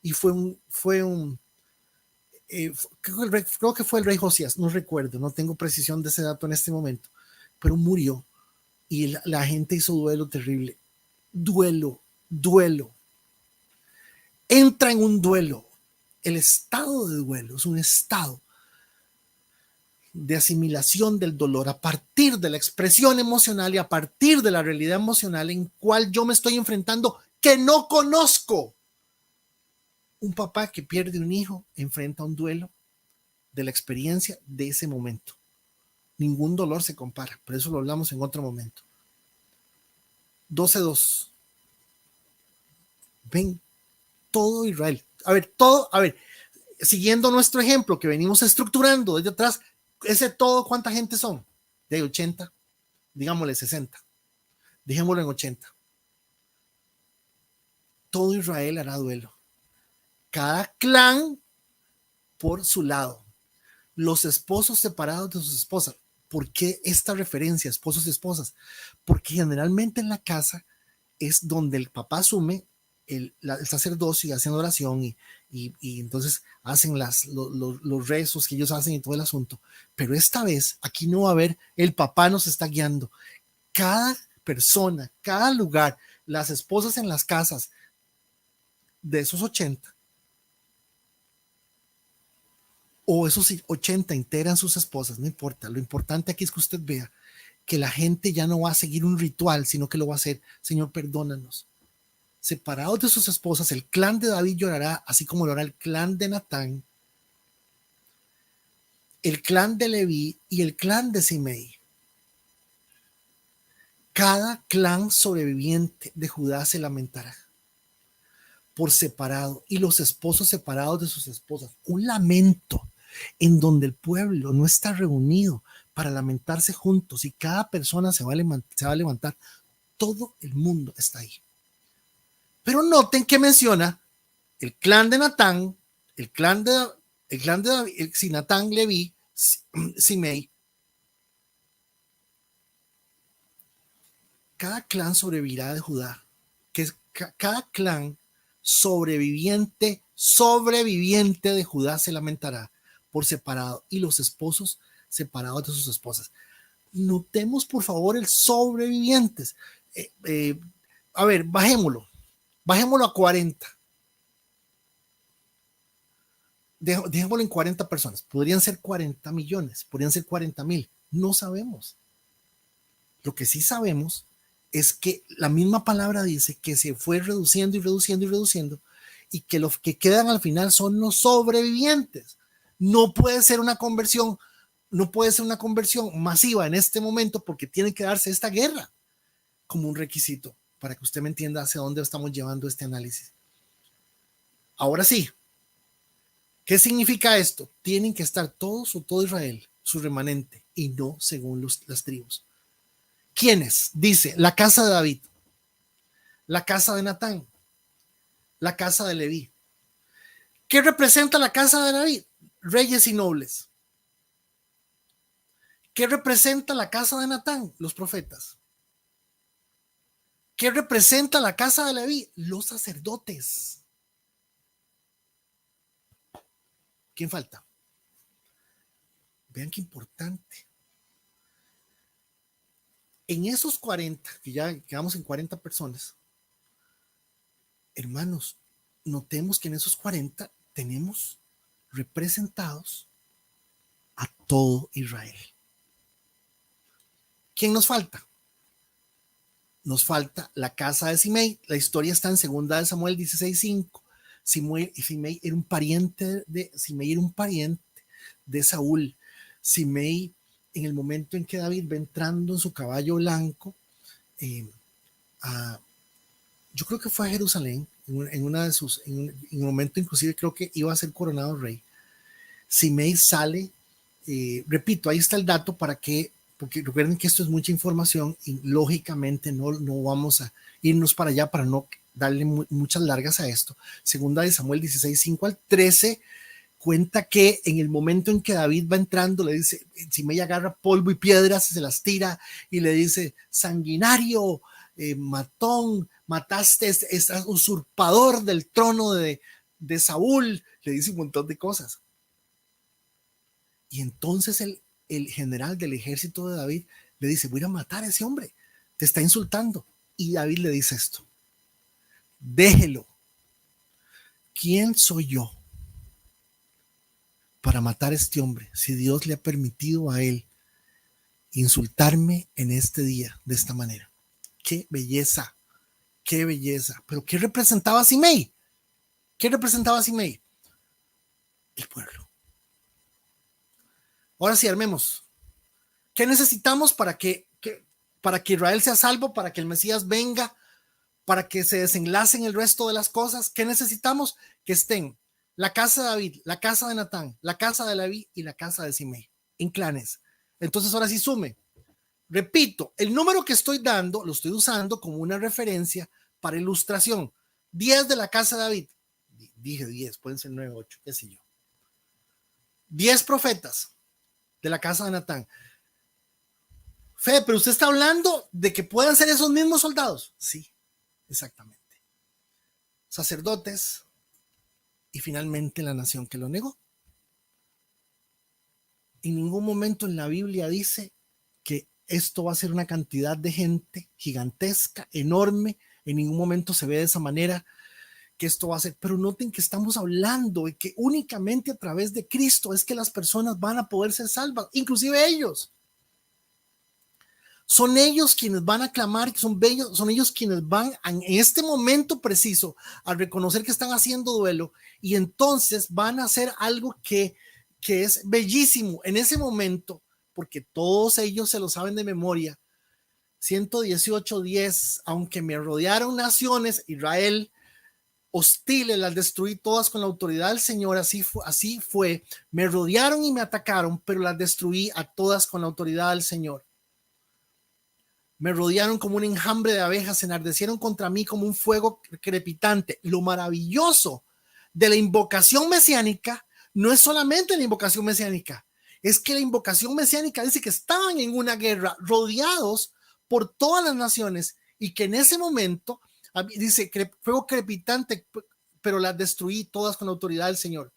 y creo que fue el rey Josías, no recuerdo, no tengo precisión de ese dato en este momento, pero murió y la gente hizo duelo terrible. Duelo. Entra en un duelo. El estado de duelo es un estado de asimilación del dolor a partir de la expresión emocional y a partir de la realidad emocional en cual yo me estoy enfrentando que no conozco. Un papá que pierde un hijo enfrenta un duelo de la experiencia de ese momento. Ningún dolor se compara, por eso lo hablamos en otro momento. 12:2. Ven, todo Israel. A ver, siguiendo nuestro ejemplo que venimos estructurando desde atrás, ese todo, ¿cuánta gente son? De 80, digámosle 60. Dejémoslo en 80. Todo Israel hará duelo. Cada clan por su lado. Los esposos separados de sus esposas. ¿Por qué esta referencia, esposos y esposas? Porque generalmente en la casa es donde el papá asume el sacerdocio y hacen oración y entonces hacen los rezos que ellos hacen y todo el asunto. Pero esta vez aquí no va a haber, el papá nos está guiando. Cada persona, cada lugar, las esposas en las casas de esos 80 o esos 80 integran sus esposas, no importa. Lo importante aquí es que usted vea que la gente ya no va a seguir un ritual, sino que lo va a hacer. Señor, perdónanos. Separados de sus esposas, el clan de David llorará, así como llorará el clan de Natán, el clan de Leví y el clan de Simei. Cada clan sobreviviente de Judá se lamentará por separado y los esposos separados de sus esposas. Un lamento en donde el pueblo no está reunido para lamentarse juntos y cada persona se va a levantar. Todo el mundo está ahí. Pero noten que menciona el clan de Natán, el clan de David, Natán, Leví, Simei. Cada clan sobrevivirá de Judá, que es cada clan sobreviviente de Judá se lamentará por separado y los esposos separados de sus esposas. Notemos por favor el sobrevivientes. A ver, bajémoslo a 40. Dejémoslo en 40 personas. Podrían ser 40 millones, podrían ser 40,000. No sabemos. Lo que sí sabemos es que la misma palabra dice que se fue reduciendo y que los que quedan al final son los sobrevivientes. No puede ser una conversión masiva en este momento porque tiene que darse esta guerra como un requisito para que usted me entienda hacia dónde estamos llevando este análisis. Ahora sí, ¿qué significa esto? Tienen que estar todos o todo Israel, su remanente, y no según las tribus. ¿Quiénes? Dice, la casa de David, la casa de Natán, la casa de Leví. ¿Qué representa la casa de David? Reyes y nobles. ¿Qué representa la casa de Natán? Los profetas. ¿Qué representa la casa de Leví? Los sacerdotes. ¿Quién falta? Vean qué importante. En esos 40, que ya quedamos en 40 personas, hermanos, notemos que en esos 40 tenemos representados a todo Israel. ¿Quién nos falta? Nos falta la casa de Simei. La historia está en 2 de Samuel 16:5. Simei era un pariente de Saúl. Simei en el momento en que David va entrando en su caballo blanco, yo creo que fue a Jerusalén, en un momento inclusive creo que iba a ser coronado rey. Simei sale, repito, ahí está el dato porque recuerden que esto es mucha información y lógicamente no vamos a irnos para allá para no darle muchas largas a esto. Segunda de Samuel 16, 5 al 13, cuenta que en el momento en que David va entrando, le dice, Simei agarra polvo y piedras, se las tira y le dice, sanguinario, matón, mataste, es usurpador del trono de Saúl, le dice un montón de cosas. Y entonces el general del ejército de David le dice, voy a matar a ese hombre, te está insultando. Y David le dice esto, déjelo. ¿Quién soy yo para matar a este hombre si Dios le ha permitido a él insultarme en este día de esta manera? ¡Qué belleza! ¡Qué belleza! ¿Pero qué representaba Simei? ¿Qué representaba Simei? El pueblo. Ahora sí, armemos. ¿Qué necesitamos para que Israel sea salvo, para que el Mesías venga, para que se desenlacen el resto de las cosas? ¿Qué necesitamos? Que estén la casa de David, la casa de Natán, la casa de Leví y la casa de Simei, en clanes. Entonces ahora sí sume. Repito, el número que estoy dando lo estoy usando como una referencia para ilustración. 10 de la casa de David. Dije 10, pueden ser 9, 8, qué sé yo. 10 profetas de la casa de Natán. Fede, pero usted está hablando de que puedan ser esos mismos soldados. Sí, exactamente. Sacerdotes y finalmente la nación que lo negó. En ningún momento en la Biblia dice que esto va a ser una cantidad de gente gigantesca, enorme. En ningún momento se ve de esa manera que esto va a ser. Pero noten que estamos hablando de que únicamente a través de Cristo es que las personas van a poder ser salvas, inclusive ellos. Son ellos quienes van a clamar, son ellos quienes van en este momento preciso a reconocer que están haciendo duelo y entonces van a hacer algo que es bellísimo en ese momento, porque todos ellos se lo saben de memoria. 118:10, aunque me rodearon naciones, Israel, hostiles, las destruí todas con la autoridad del Señor, así fue, me rodearon y me atacaron, pero las destruí a todas con la autoridad del Señor. Me rodearon como un enjambre de abejas, se enardecieron contra mí como un fuego crepitante. Lo maravilloso de la invocación mesiánica no es solamente la invocación mesiánica, es que la invocación mesiánica dice que estaban en una guerra rodeados por todas las naciones y que en ese momento dice fuego crepitante, pero las destruí todas con la autoridad del Señor.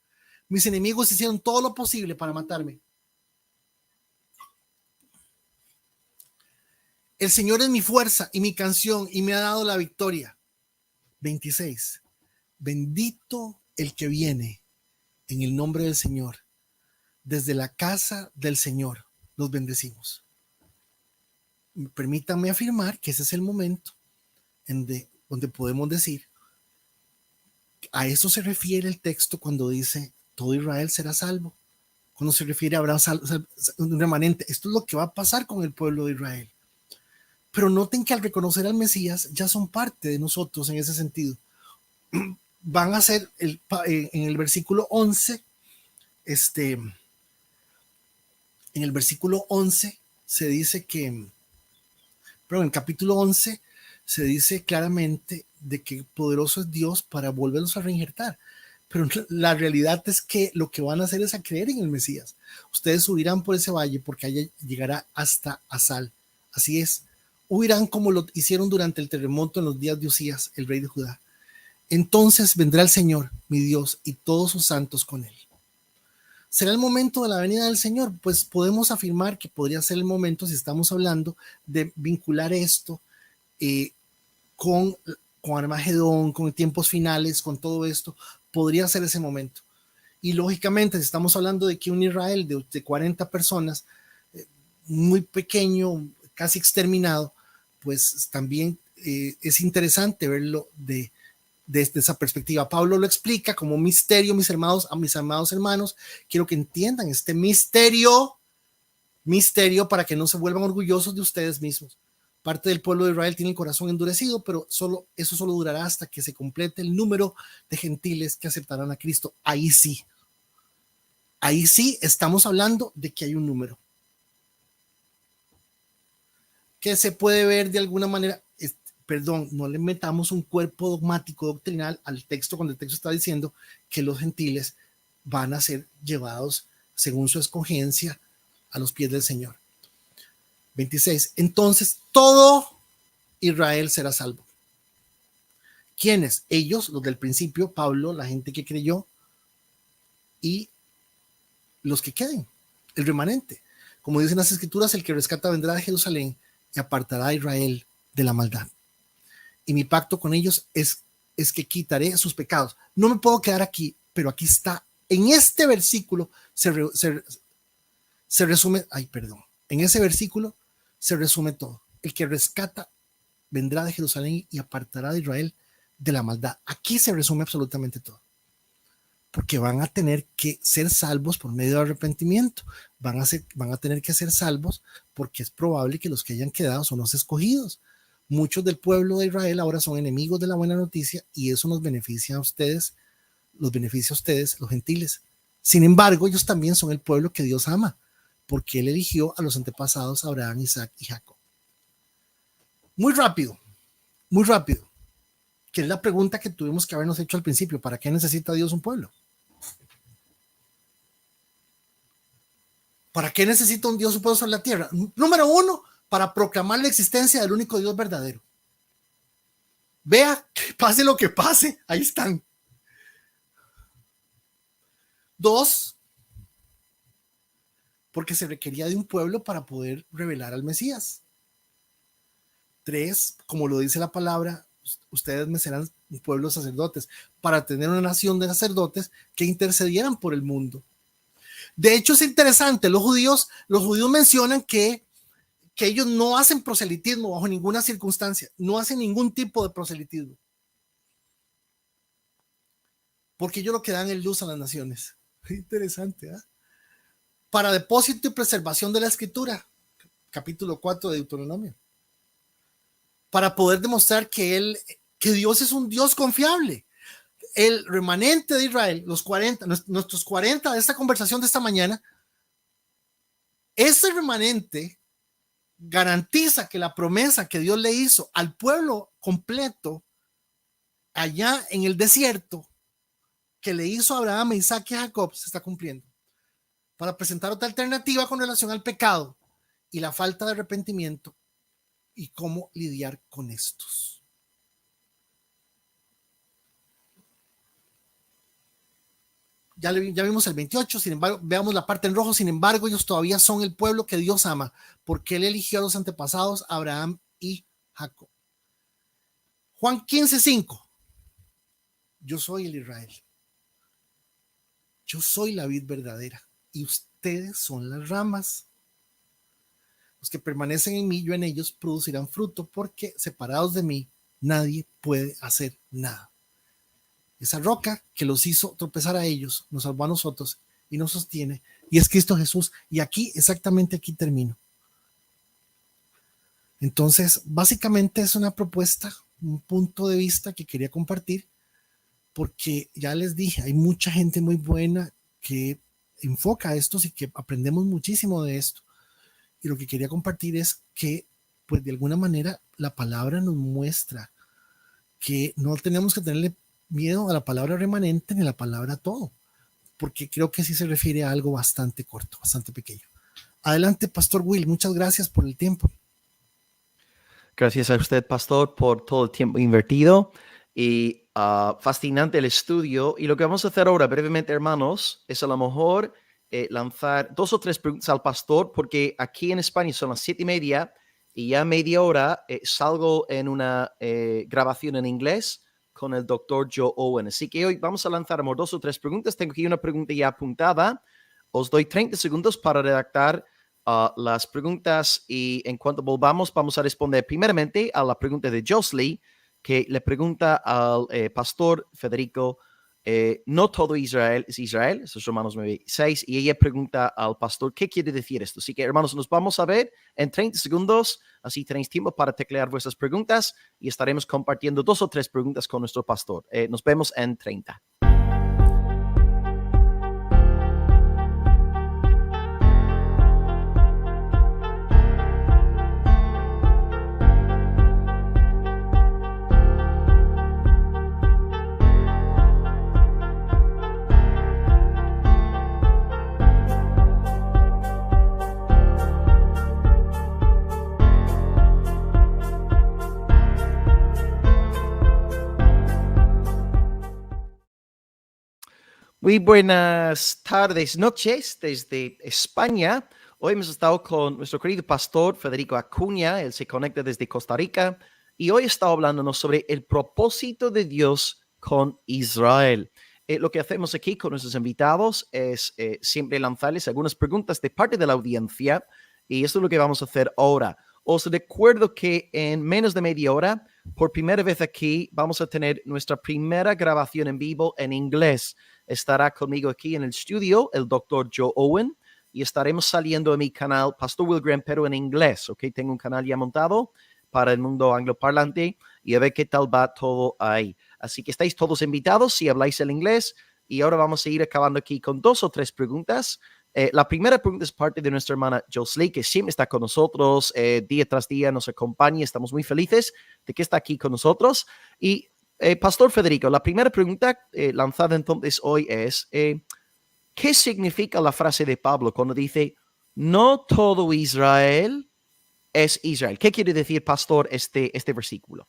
Mis enemigos hicieron todo lo posible para matarme. El Señor es mi fuerza y mi canción y me ha dado la victoria. 26. Bendito el que viene en el nombre del Señor. Desde la casa del Señor los bendecimos. Permítanme afirmar que ese es el momento donde podemos decir, a eso se refiere el texto cuando dice, todo Israel será salvo. Cuando se refiere a habrá un remanente. Esto es lo que va a pasar con el pueblo de Israel. Pero noten que al reconocer al Mesías ya son parte de nosotros en ese sentido. Van a ser en el versículo 11, en el versículo 11 se dice que, pero en el capítulo 11 se dice claramente de que poderoso es Dios para volverlos a reinjertar. Pero la realidad es que lo que van a hacer es a creer en el Mesías. Ustedes subirán por ese valle porque allá llegará hasta Asal. Así es. Huirán como lo hicieron durante el terremoto en los días de Usías, el rey de Judá. Entonces vendrá el Señor, mi Dios, y todos sus santos con él. ¿Será el momento de la venida del Señor? Pues podemos afirmar que podría ser el momento, si estamos hablando de vincular esto con Armagedón, con tiempos finales, con todo esto, podría ser ese momento. Y lógicamente, si estamos hablando de que un Israel de 40 personas, muy pequeño, casi exterminado, pues también es interesante verlo desde esa perspectiva. Pablo lo explica como misterio, mis amados hermanos, quiero que entiendan este misterio misterio para que no se vuelvan orgullosos de ustedes mismos. Parte del pueblo de Israel tiene el corazón endurecido, pero eso solo durará hasta que se complete el número de gentiles que aceptarán a Cristo. Ahí sí estamos hablando de que hay un número que se puede ver de alguna manera. Perdón, no le metamos un cuerpo dogmático doctrinal al texto cuando el texto está diciendo que los gentiles van a ser llevados según su escogencia a los pies del Señor. 26. Entonces todo Israel será salvo. ¿Quiénes? Ellos, los del principio, Pablo, la gente que creyó y los que queden, el remanente. Como dicen las escrituras, el que rescata vendrá de Jerusalén y apartará a Israel de la maldad. Y mi pacto con ellos es que quitaré sus pecados. No me puedo quedar aquí, pero aquí está. En este versículo se resume, en ese versículo se resume todo. El que rescata vendrá de Jerusalén y apartará de Israel de la maldad. Aquí se resume absolutamente todo. Porque van a tener que ser salvos por medio de arrepentimiento. Van a tener que ser salvos porque es probable que los que hayan quedado son los escogidos. Muchos del pueblo de Israel ahora son enemigos de la buena noticia y eso nos beneficia a ustedes, los gentiles. Sin embargo, ellos también son el pueblo que Dios ama, porque Él eligió a los antepasados Abraham, Isaac y Jacob. Muy rápido, que es la pregunta que tuvimos que habernos hecho al principio. ¿Para qué necesita Dios un pueblo? ¿Para qué necesita un Dios un pueblo sobre la tierra? Número uno, para proclamar la existencia del único Dios verdadero. Vea, pase lo que pase, ahí están. 2, porque se requería de un pueblo para poder revelar al Mesías. 3, como lo dice la palabra, ustedes me serán un pueblo de sacerdotes, para tener una nación de sacerdotes que intercedieran por el mundo. De hecho, es interesante, los judíos mencionan que ellos no hacen proselitismo bajo ninguna circunstancia, no hacen ningún tipo de proselitismo, porque ellos lo que dan es luz a las naciones. Interesante, ¿eh? Para depósito y preservación de la escritura, capítulo 4 de Deuteronomio, para poder demostrar que Dios es un Dios confiable. El remanente de Israel, nuestros 40 de esta conversación de esta mañana, ese remanente garantiza que la promesa que Dios le hizo al pueblo completo allá en el desierto, que le hizo a Abraham, Isaac y Jacob, se está cumpliendo. Para presentar otra alternativa con relación al pecado y la falta de arrepentimiento y cómo lidiar con estos. Ya vimos el 28, sin embargo, veamos la parte en rojo. Sin embargo, ellos todavía son el pueblo que Dios ama, porque Él eligió a los antepasados, Abraham y Jacob. Juan 15:5. Yo soy el Israel. Yo soy la vid verdadera y ustedes son las ramas. Los que permanecen en mí, yo en ellos, producirán fruto, porque separados de mí, nadie puede hacer nada. Esa roca que los hizo tropezar a ellos, nos salvó a nosotros y nos sostiene, y es Cristo Jesús. Y exactamente aquí termino. Entonces, básicamente es una propuesta, un punto de vista que quería compartir, porque ya les dije, hay mucha gente muy buena que enfoca esto y que aprendemos muchísimo de esto. Y lo que quería compartir es que, pues de alguna manera, la palabra nos muestra que no tenemos que tenerle miedo a la palabra remanente ni a la palabra todo, porque creo que sí se refiere a algo bastante corto, bastante pequeño. Adelante, Pastor Will, muchas gracias por el tiempo.
Gracias a usted, Pastor, por todo el tiempo invertido y fascinante el estudio. Y lo que vamos a hacer ahora, brevemente, hermanos, es a lo mejor lanzar 2 o 3 preguntas al Pastor, porque aquí en España son las 7:30 y ya media hora salgo en una grabación en inglés con el doctor Joe Owen. Así que hoy vamos a lanzar 2 o 3 preguntas. Tengo aquí una pregunta ya apuntada. Os doy 30 segundos para redactar las preguntas y en cuanto volvamos vamos a responder primeramente a la pregunta de Josley, que le pregunta al pastor Federico no todo Israel es Israel, eso es Romanos 9:6, y ella pregunta al pastor, ¿qué quiere decir esto? Así que, hermanos, nos vamos a ver en 30 segundos, así tenéis tiempo para teclear vuestras preguntas y estaremos compartiendo 2 o 3 preguntas con nuestro pastor. Nos vemos en 30. Muy buenas tardes, noches desde España. Hoy hemos estado con nuestro querido pastor Federico Acuña. Él se conecta desde Costa Rica y hoy está hablándonos sobre el propósito de Dios con Israel. Lo que hacemos aquí con nuestros invitados es siempre lanzarles algunas preguntas de parte de la audiencia y esto es lo que vamos a hacer ahora. Os recuerdo que en menos de media hora, por primera vez aquí, vamos a tener nuestra primera grabación en vivo en inglés. Estará conmigo aquí en el estudio el doctor Joe Owen y estaremos saliendo en mi canal Pastor Will Graham, pero en inglés, ¿ok? Tengo un canal ya montado para el mundo angloparlante y a ver qué tal va todo ahí. Así que estáis todos invitados si habláis el inglés y ahora vamos a ir acabando aquí con 2 o 3 preguntas. La primera pregunta es parte de nuestra hermana Jocelyn, que siempre está con nosotros día tras día, nos acompaña. Estamos muy felices de que está aquí con nosotros. Y Pastor Federico, la primera pregunta lanzada entonces hoy es, ¿qué significa la frase de Pablo cuando dice, no todo Israel es Israel? ¿Qué quiere decir, pastor, este versículo?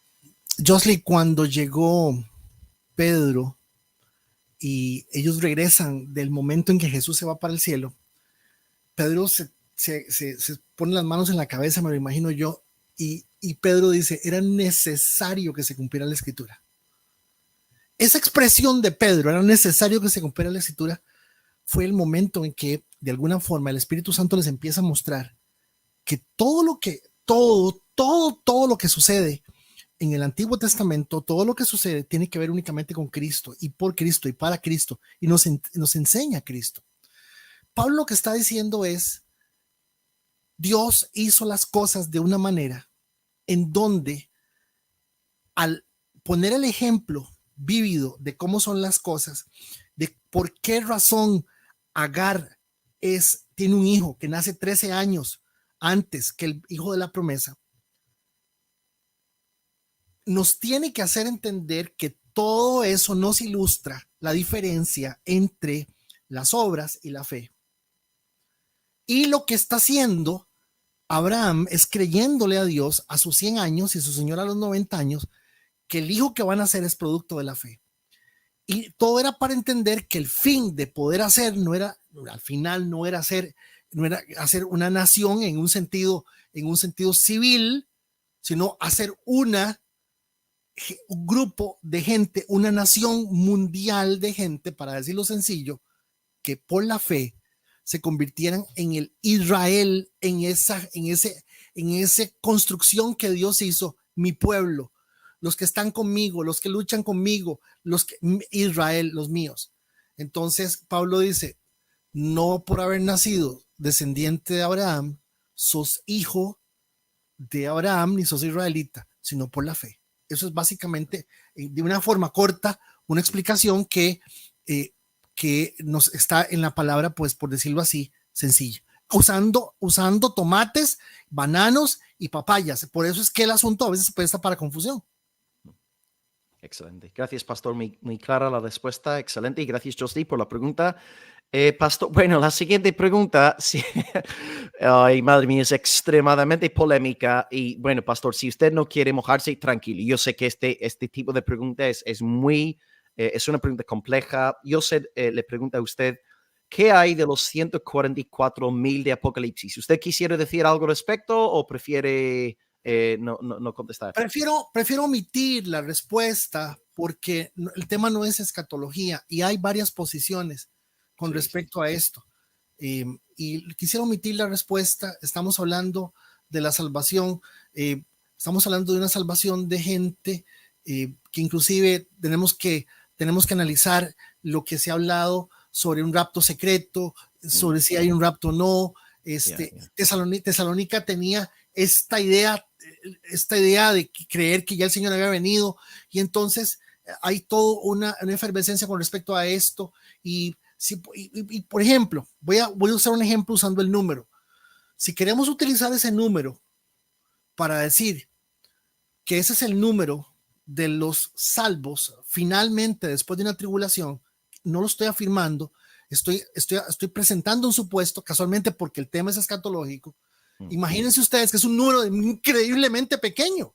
Jocelyn, cuando llegó Pedro y ellos regresan del momento en que Jesús se va para el cielo, Pedro se pone las manos en la cabeza, me lo imagino yo, y Pedro dice, era necesario que se cumpliera la escritura. Esa expresión de Pedro, era necesario que se cumpliera la escritura, fue el momento en que de alguna forma el Espíritu Santo les empieza a mostrar que todo lo que sucede en el Antiguo Testamento, todo lo que sucede tiene que ver únicamente con Cristo y por Cristo y para Cristo, y nos enseña a Cristo. Pablo lo que está diciendo es, Dios hizo las cosas de una manera en donde al poner el ejemplo vívido de cómo son las cosas, de por qué razón Agar tiene un hijo que nace 13 años antes que el hijo de la promesa, nos tiene que hacer entender que todo eso nos ilustra la diferencia entre las obras y la fe. Y lo que está haciendo Abraham es creyéndole a Dios a sus 100 años y su señora a los 90 años, que el hijo que van a hacer es producto de la fe. Y todo era para entender que el fin de poder hacer al final no era hacer una nación en un sentido civil, sino hacer un grupo de gente, una nación mundial de gente, para decirlo sencillo, que por la fe se convirtieran en el Israel, en esa construcción que Dios hizo, mi pueblo, los que están conmigo, los que luchan conmigo, Israel, los míos. Entonces Pablo dice, no por haber nacido descendiente de Abraham, sos hijo de Abraham ni sos israelita, sino por la fe. Eso es básicamente, de una forma corta, una explicación que nos está en la palabra, pues por decirlo así, sencilla. Usando tomates, bananos y papayas. Por eso es que el asunto a veces presta para confusión.
Excelente. Gracias, pastor. Muy clara la respuesta. Excelente. Y gracias, Jocelyn, por la pregunta. Pastor, bueno, la siguiente pregunta, sí. Ay, madre mía, es extremadamente polémica. Y bueno, pastor, si usted no quiere mojarse, tranquilo. Yo sé que este tipo de pregunta es una pregunta compleja. Yo le pregunto a usted, ¿qué hay de los 144,000 de Apocalipsis? ¿Usted quisiera decir algo al respecto o prefiere no contestar?
Prefiero omitir la respuesta porque el tema no es escatología y hay varias posiciones con respecto a esto. Y quisiera omitir la respuesta. Estamos hablando de la salvación. Estamos hablando de una salvación de gente que inclusive tenemos que tenemos que analizar lo que se ha hablado sobre un rapto secreto, sobre si hay un rapto o no. Tesalónica tenía esta idea de creer que ya el Señor había venido, y entonces hay toda una efervescencia con respecto a esto. Y por ejemplo, voy a usar un ejemplo usando el número. Si queremos utilizar ese número para decir que ese es el número de los salvos finalmente después de una tribulación, no lo estoy afirmando, estoy presentando un supuesto, casualmente porque el tema es escatológico. Imagínense ustedes que es un número increíblemente pequeño.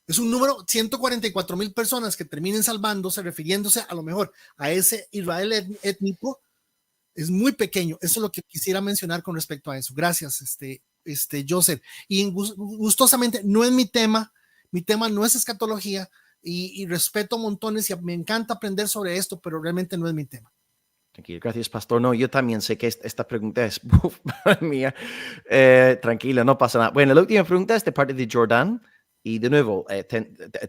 Es un número, 144,000 personas que terminen salvándose, refiriéndose a lo mejor a ese Israel étnico. Es muy pequeño. Eso es lo que quisiera mencionar con respecto a eso. Gracias, Joseph. Y gustosamente no es mi tema no es escatología, y respeto montones y me encanta aprender sobre esto, pero realmente no es mi tema.
Tranquilo, gracias, pastor. No, yo también sé que esta pregunta es mía. Tranquilo, no pasa nada. Bueno, la última pregunta es de parte de Jordan. Y de nuevo,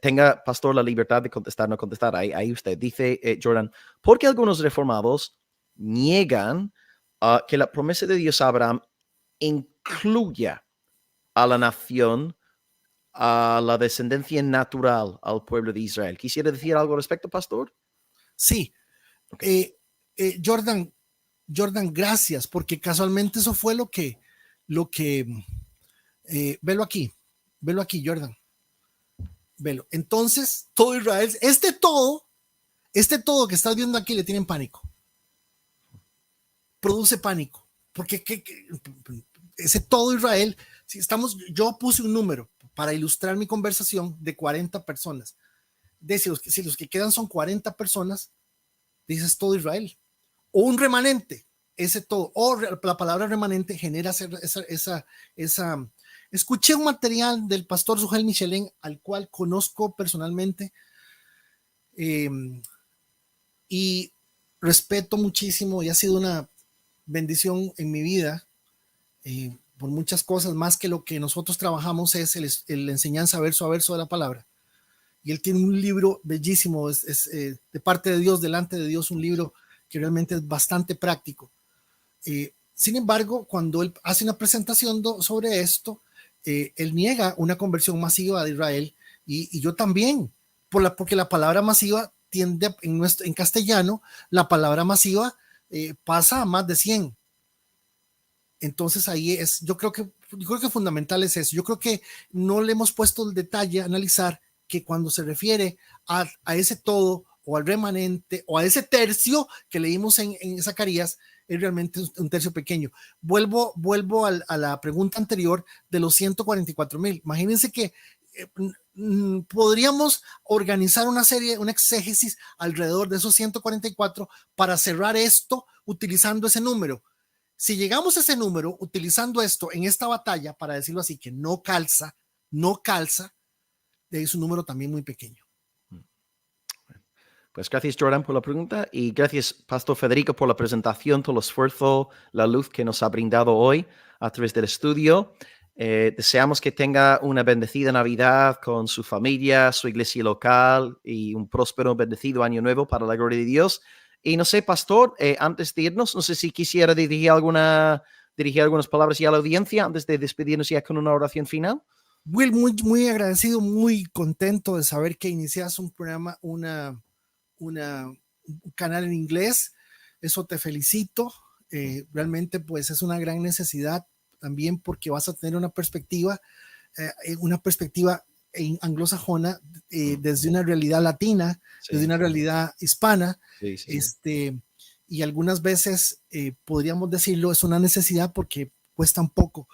tenga, pastor, la libertad de contestar o no contestar. Ahí usted dice, Jordan, ¿por qué algunos reformados niegan que la promesa de Dios a Abraham incluya a la nación, a la descendencia natural, al pueblo de Israel? ¿Quisiera decir algo al respecto, pastor?
Sí. Okay. Jordan, gracias, porque casualmente eso fue lo que velo aquí, Jordan. Velo. Entonces, todo Israel, este todo que estás viendo aquí le tienen pánico. Produce pánico. Porque ese todo Israel, yo puse un número para ilustrar mi conversación de 40 personas. Si los que quedan son 40 personas, dices todo Israel. O un remanente, ese todo. O la palabra remanente genera esa. Escuché un material del pastor Sujel Michelén, al cual conozco personalmente, y respeto muchísimo, y ha sido una bendición en mi vida, por muchas cosas. Más que lo que nosotros trabajamos es el enseñanza verso a verso de la palabra. Y él tiene un libro bellísimo, de parte de Dios, delante de Dios, un libro que realmente es bastante práctico. Sin embargo, cuando él hace una presentación sobre esto, él niega una conversión masiva de Israel, y yo también, porque la palabra masiva tiende, en castellano, la palabra masiva pasa a más de 100. Entonces ahí yo creo que fundamental es eso. Yo creo que no le hemos puesto el detalle a analizar que cuando se refiere a ese todo, o al remanente, o a ese tercio que leímos en Zacarías, es realmente un tercio pequeño. Vuelvo a la pregunta anterior de los 144,000. Imagínense que podríamos organizar una exégesis alrededor de esos 144 para cerrar esto utilizando ese número. Si llegamos a ese número utilizando esto en esta batalla, para decirlo así, que no calza, es un número también muy pequeño.
Pues gracias, Jordan, por la pregunta, y gracias, Pastor Federico, por la presentación, todo el esfuerzo, la luz que nos ha brindado hoy a través del estudio. Deseamos que tenga una bendecida Navidad con su familia, su iglesia local, y un próspero, bendecido año nuevo para la gloria de Dios. Y no sé, Pastor, antes de irnos, no sé si quisiera dirigir algunas palabras ya a la audiencia antes de despedirnos ya con una oración final.
Will, muy, muy agradecido, muy contento de saber que inicias un programa, un canal en inglés. Eso te felicito. Realmente pues es una gran necesidad también, porque vas a tener una perspectiva anglosajona, desde una realidad latina, desde una realidad hispana. Y algunas veces podríamos decirlo, es una necesidad porque cuesta un poco.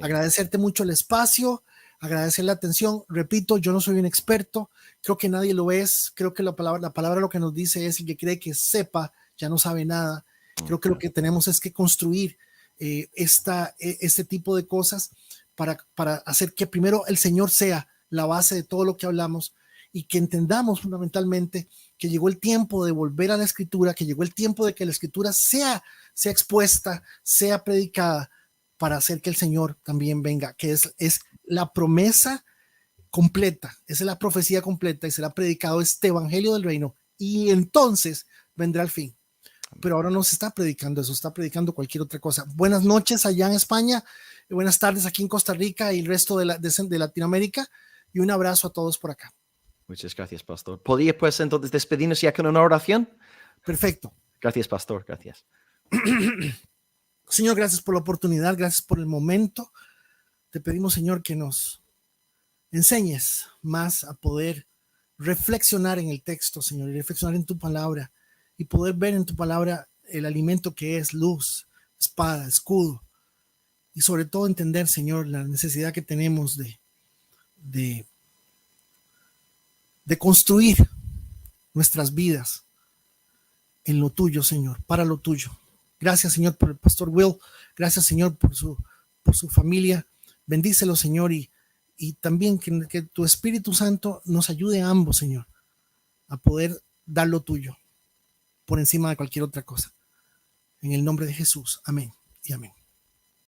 Agradecerte mucho el espacio, agradecer la atención. Repito, yo no soy un experto, creo que nadie lo es. Creo que la palabra lo que nos dice es: el que cree que sepa ya no sabe nada. Creo que lo que tenemos es que construir este tipo de cosas para hacer que primero el Señor sea la base de todo lo que hablamos, y que entendamos fundamentalmente que llegó el tiempo de volver a la Escritura, que llegó el tiempo de que la Escritura sea expuesta, sea predicada, para hacer que el Señor también venga, que es la promesa completa, esa es la profecía completa, y será predicado este evangelio del reino y entonces vendrá el fin. Pero ahora no se está predicando eso, está predicando cualquier otra cosa. Buenas noches allá en España, buenas tardes aquí en Costa Rica y el resto de Latinoamérica, y un abrazo a todos por acá.
Muchas gracias, pastor. ¿Podría pues entonces despedirnos ya con una oración?
Perfecto.
Gracias, pastor. Gracias.
Señor, gracias por la oportunidad, gracias por el momento. Te pedimos, Señor, que nos enseñes más a poder reflexionar en el texto, Señor, y reflexionar en tu palabra y poder ver en tu palabra el alimento que es luz, espada, escudo, y sobre todo entender, Señor, la necesidad que tenemos de construir nuestras vidas en lo tuyo, Señor, para lo tuyo. Gracias, Señor, por el pastor Will. Gracias, Señor, por su familia. Bendícelo, Señor, y también que tu Espíritu Santo nos ayude a ambos, Señor, a poder dar lo tuyo por encima de cualquier otra cosa. En el nombre de Jesús. Amén y amén.